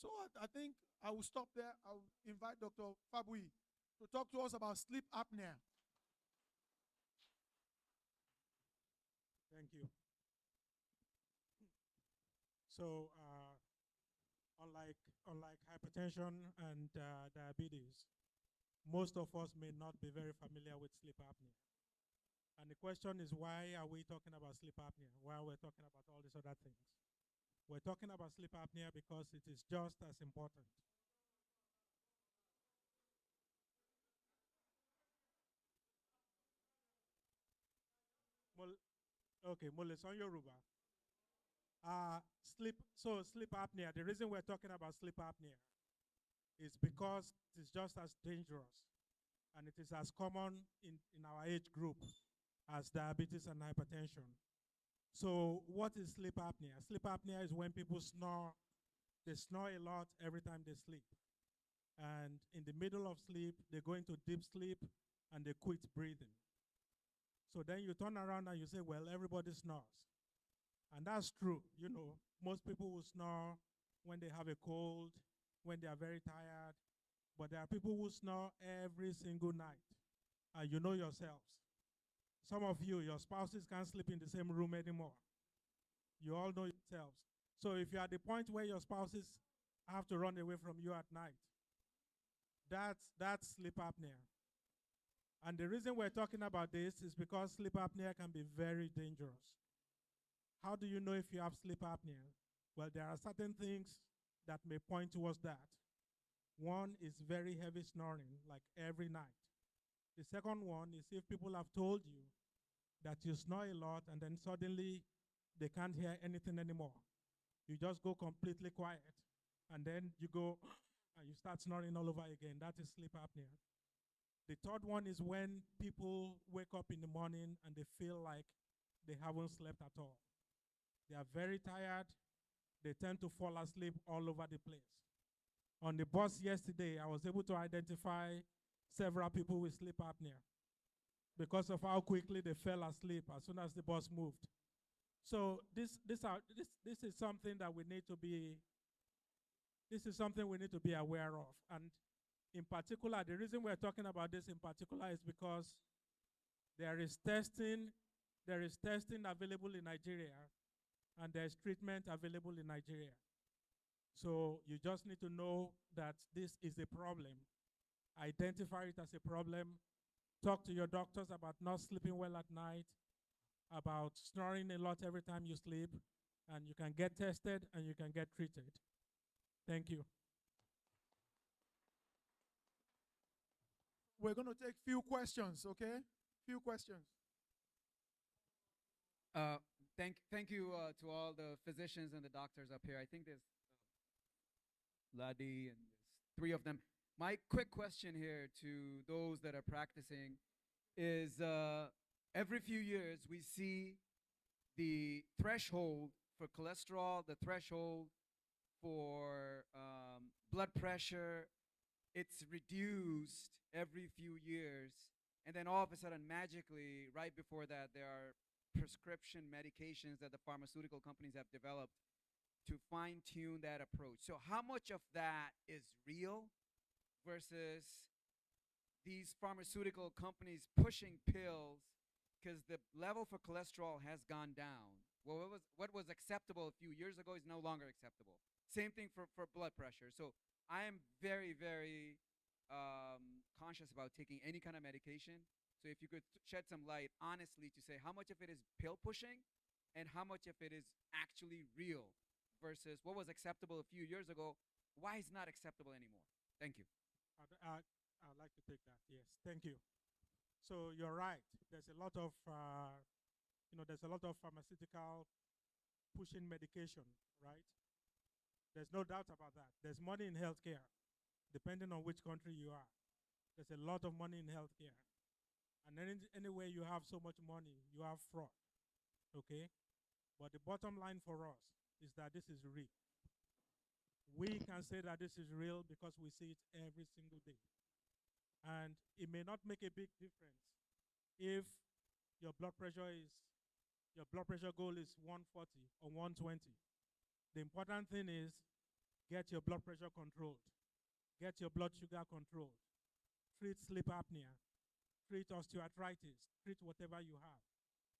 So I think I will stop there. I will invite Dr. Fabui to talk to us about sleep apnea. Thank you. So, unlike hypertension and diabetes, most of us may not be very familiar with sleep apnea. And the question is, why are we talking about sleep apnea? Why are we talking about all these other things? We're talking about sleep apnea because it is just as important. Okay, Mole, on Yoruba. Sleep apnea, the reason we're talking about sleep apnea is because it is just as dangerous and it is as common in our age group as diabetes and hypertension. So what is sleep apnea? Sleep apnea is when people snore. They snore a lot every time they sleep. And in the middle of sleep, they go into deep sleep and they quit breathing. So then you turn around and you say, well, everybody snores. And that's true. You know, most people will snore when they have a cold, when they are very tired. But there are people who snore every single night. And you know yourselves. Some of you, your spouses can't sleep in the same room anymore. You all know yourselves. So if you're at the point where your spouses have to run away from you at night, that's sleep apnea. And the reason we're talking about this is because sleep apnea can be very dangerous. How do you know if you have sleep apnea? Well, there are certain things that may point towards that. One is very heavy snoring, like every night. The second one is if people have told you that you snore a lot and then suddenly they can't hear anything anymore. You just go completely quiet and then you go and you start snoring all over again. That is sleep apnea. The third one is when people wake up in the morning and they feel like they haven't slept at all. They are very tired. They tend to fall asleep all over the place. On the bus yesterday, I was able to identify several people with sleep apnea because of how quickly they fell asleep as soon as the bus moved. So this is something that we need to be aware of. And in particular, the reason we're talking about this in particular is because there is testing available in Nigeria and there's treatment available in Nigeria. So you just need to know that this is a problem. Identify it as a problem Talk to your doctors about not sleeping well at night, about snoring a lot every time you sleep, and you can get tested and you can get treated. Thank you. We're going to take few questions, okay? Few questions. Thank you to all the physicians and the doctors up here. I think there's Ladi and there's three of them. My quick question here to those that are practicing is every few years we see the threshold for cholesterol, the threshold for blood pressure, it's reduced every few years. And then all of a sudden, magically, right before that, there are prescription medications that the pharmaceutical companies have developed to fine-tune that approach. So how much of that is real versus these pharmaceutical companies pushing pills because the level for cholesterol has gone down? Well, what was acceptable a few years ago is no longer acceptable. Same thing for blood pressure. So I am very, very conscious about taking any kind of medication. So if you could shed some light, honestly, to say how much of it is pill pushing and how much of it is actually real versus what was acceptable a few years ago, why is not acceptable anymore? Thank you. I'd like to take that. Yes, thank you. So you're right. There's a lot of, there's a lot of pharmaceutical pushing medication, right? There's no doubt about that. There's money in healthcare, depending on which country you are. There's a lot of money in healthcare. And anywhere you have so much money, you have fraud, okay? But the bottom line for us is that this is real. We can say that this is real because we see it every single day. And it may not make a big difference if your blood pressure goal is 140 or 120. The important thing is get your blood pressure controlled, get your blood sugar controlled, treat sleep apnea, treat osteoarthritis, treat whatever you have.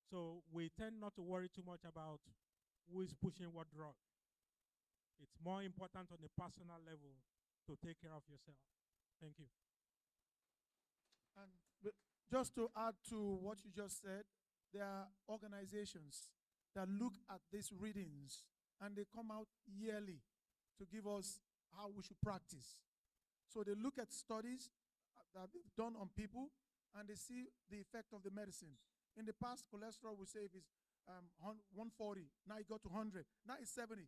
So we tend not to worry too much about who is pushing what drug. It's more important on a personal level to take care of yourself. Thank you. And just to add to what you just said, there are organizations that look at these readings and they come out yearly to give us how we should practice. So they look at studies that they've done on people and they see the effect of the medicine. In the past, cholesterol, we say if it's 140, now it got to 100, now it's 70.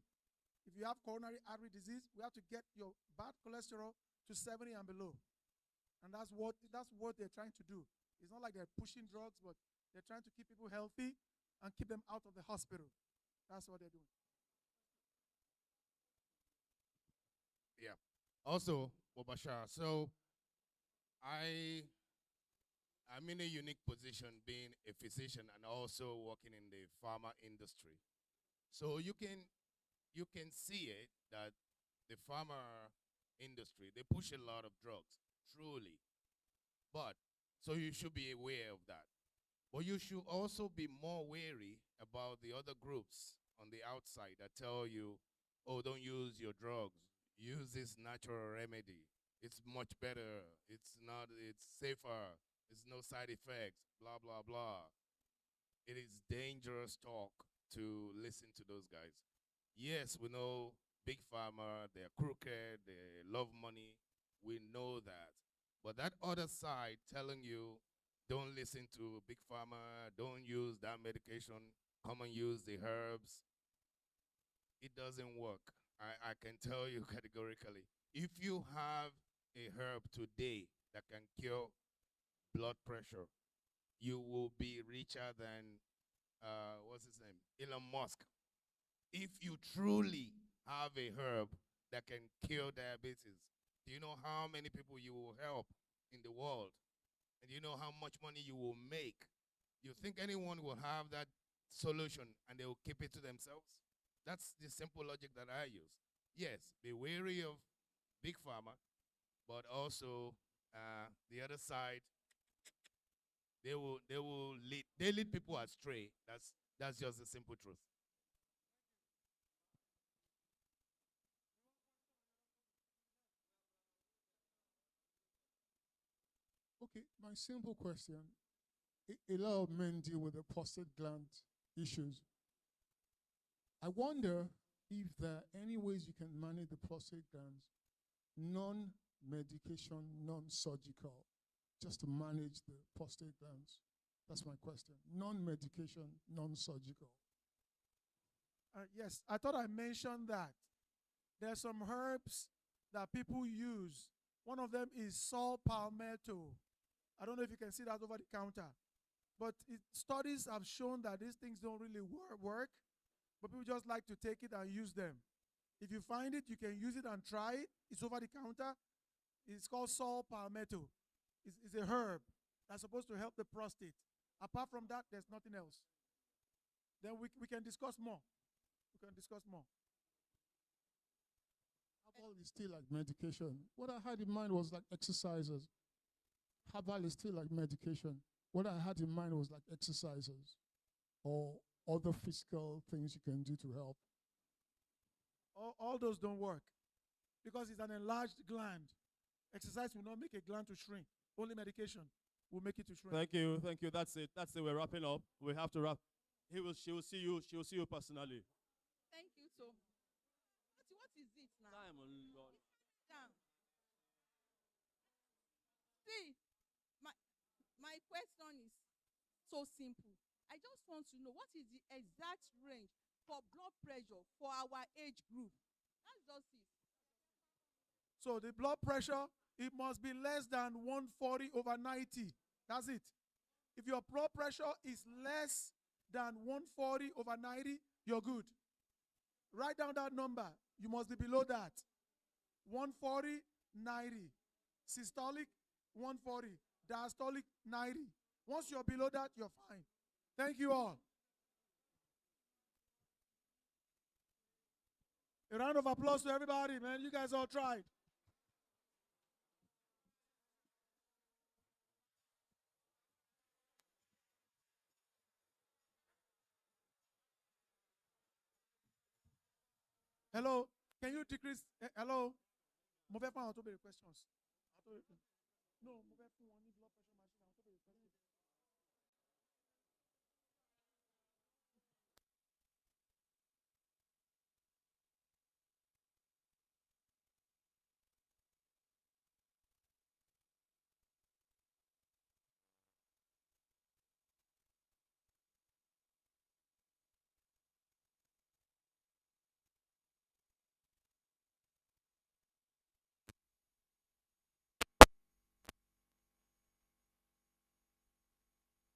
If you have coronary artery disease, we have to get your bad cholesterol to 70 and below. And that's what they're trying to do. It's not like they're pushing drugs, but they're trying to keep people healthy and keep them out of the hospital. That's what they're doing. Yeah. Also, Mobashar, so I'm in a unique position being a physician and also working in the pharma industry. So you can see it that the pharma industry, they push a lot of drugs, truly. But so you should be aware of that. But you should also be more wary about the other groups on the outside that tell you, oh, don't use your drugs. Use this natural remedy. It's much better. It's safer. There's no side effects, blah, blah, blah. It is dangerous talk to listen to those guys. Yes, we know Big Pharma, they're crooked, they love money. We know that. But that other side telling you, don't listen to Big Pharma, don't use that medication, come and use the herbs, it doesn't work. I can tell you categorically. If you have a herb today that can cure blood pressure, you will be richer than, what's his name? Elon Musk. If you truly have a herb that can cure diabetes, do you know how many people you will help in the world? And do you know how much money you will make? You think anyone will have that solution and they will keep it to themselves? That's the simple logic that I use. Yes, be wary of Big Pharma, but also the other side, they lead people astray. That's just the simple truth. Okay, my simple question. A lot of men deal with the prostate gland issues. I wonder if there are any ways you can manage the prostate glands, non-medication, non-surgical, just to manage the prostate glands. That's my question. Non-medication, non-surgical. Yes, I thought I mentioned that. There are some herbs that people use. One of them is saw palmetto. I don't know if you can see that over the counter. But studies have shown that these things don't really work, but people just like to take it and use them. If you find it, you can use it and try it. It's over the counter. It's called saw palmetto. It's a herb that's supposed to help the prostate. Apart from that, there's nothing else. Then we can discuss more. We can discuss more. Herbal is still like medication. What I had in mind was like exercises. Herbal is still like medication. What I had in mind was like exercises or other physical things you can do to help. All those don't work because it's an enlarged gland. Exercise will not make a gland to shrink. Only medication will make it to shrink. Thank you, thank you. That's it. That's it. We're wrapping up. We have to wrap. She will see you. She will see you personally. Thank you so much. What is it now? Time on Lord. Down. See, my question is so simple. I just want to know what is the exact range for blood pressure for our age group. That's just it. So the blood pressure, it must be less than 140/90. That's it. If your blood pressure is less than 140/90, you're good. Write down that number. You must be below that. 140/90. Systolic, 140. Diastolic, 90. Once you're below that, you're fine. Thank you all. A round of applause to everybody, man. You guys all tried. Hello, can you decrease? Hello? Mo fẹ́ fún àwọn tó béèrè questions. No, mo fẹ́ fún wọn ní blood pressure machine.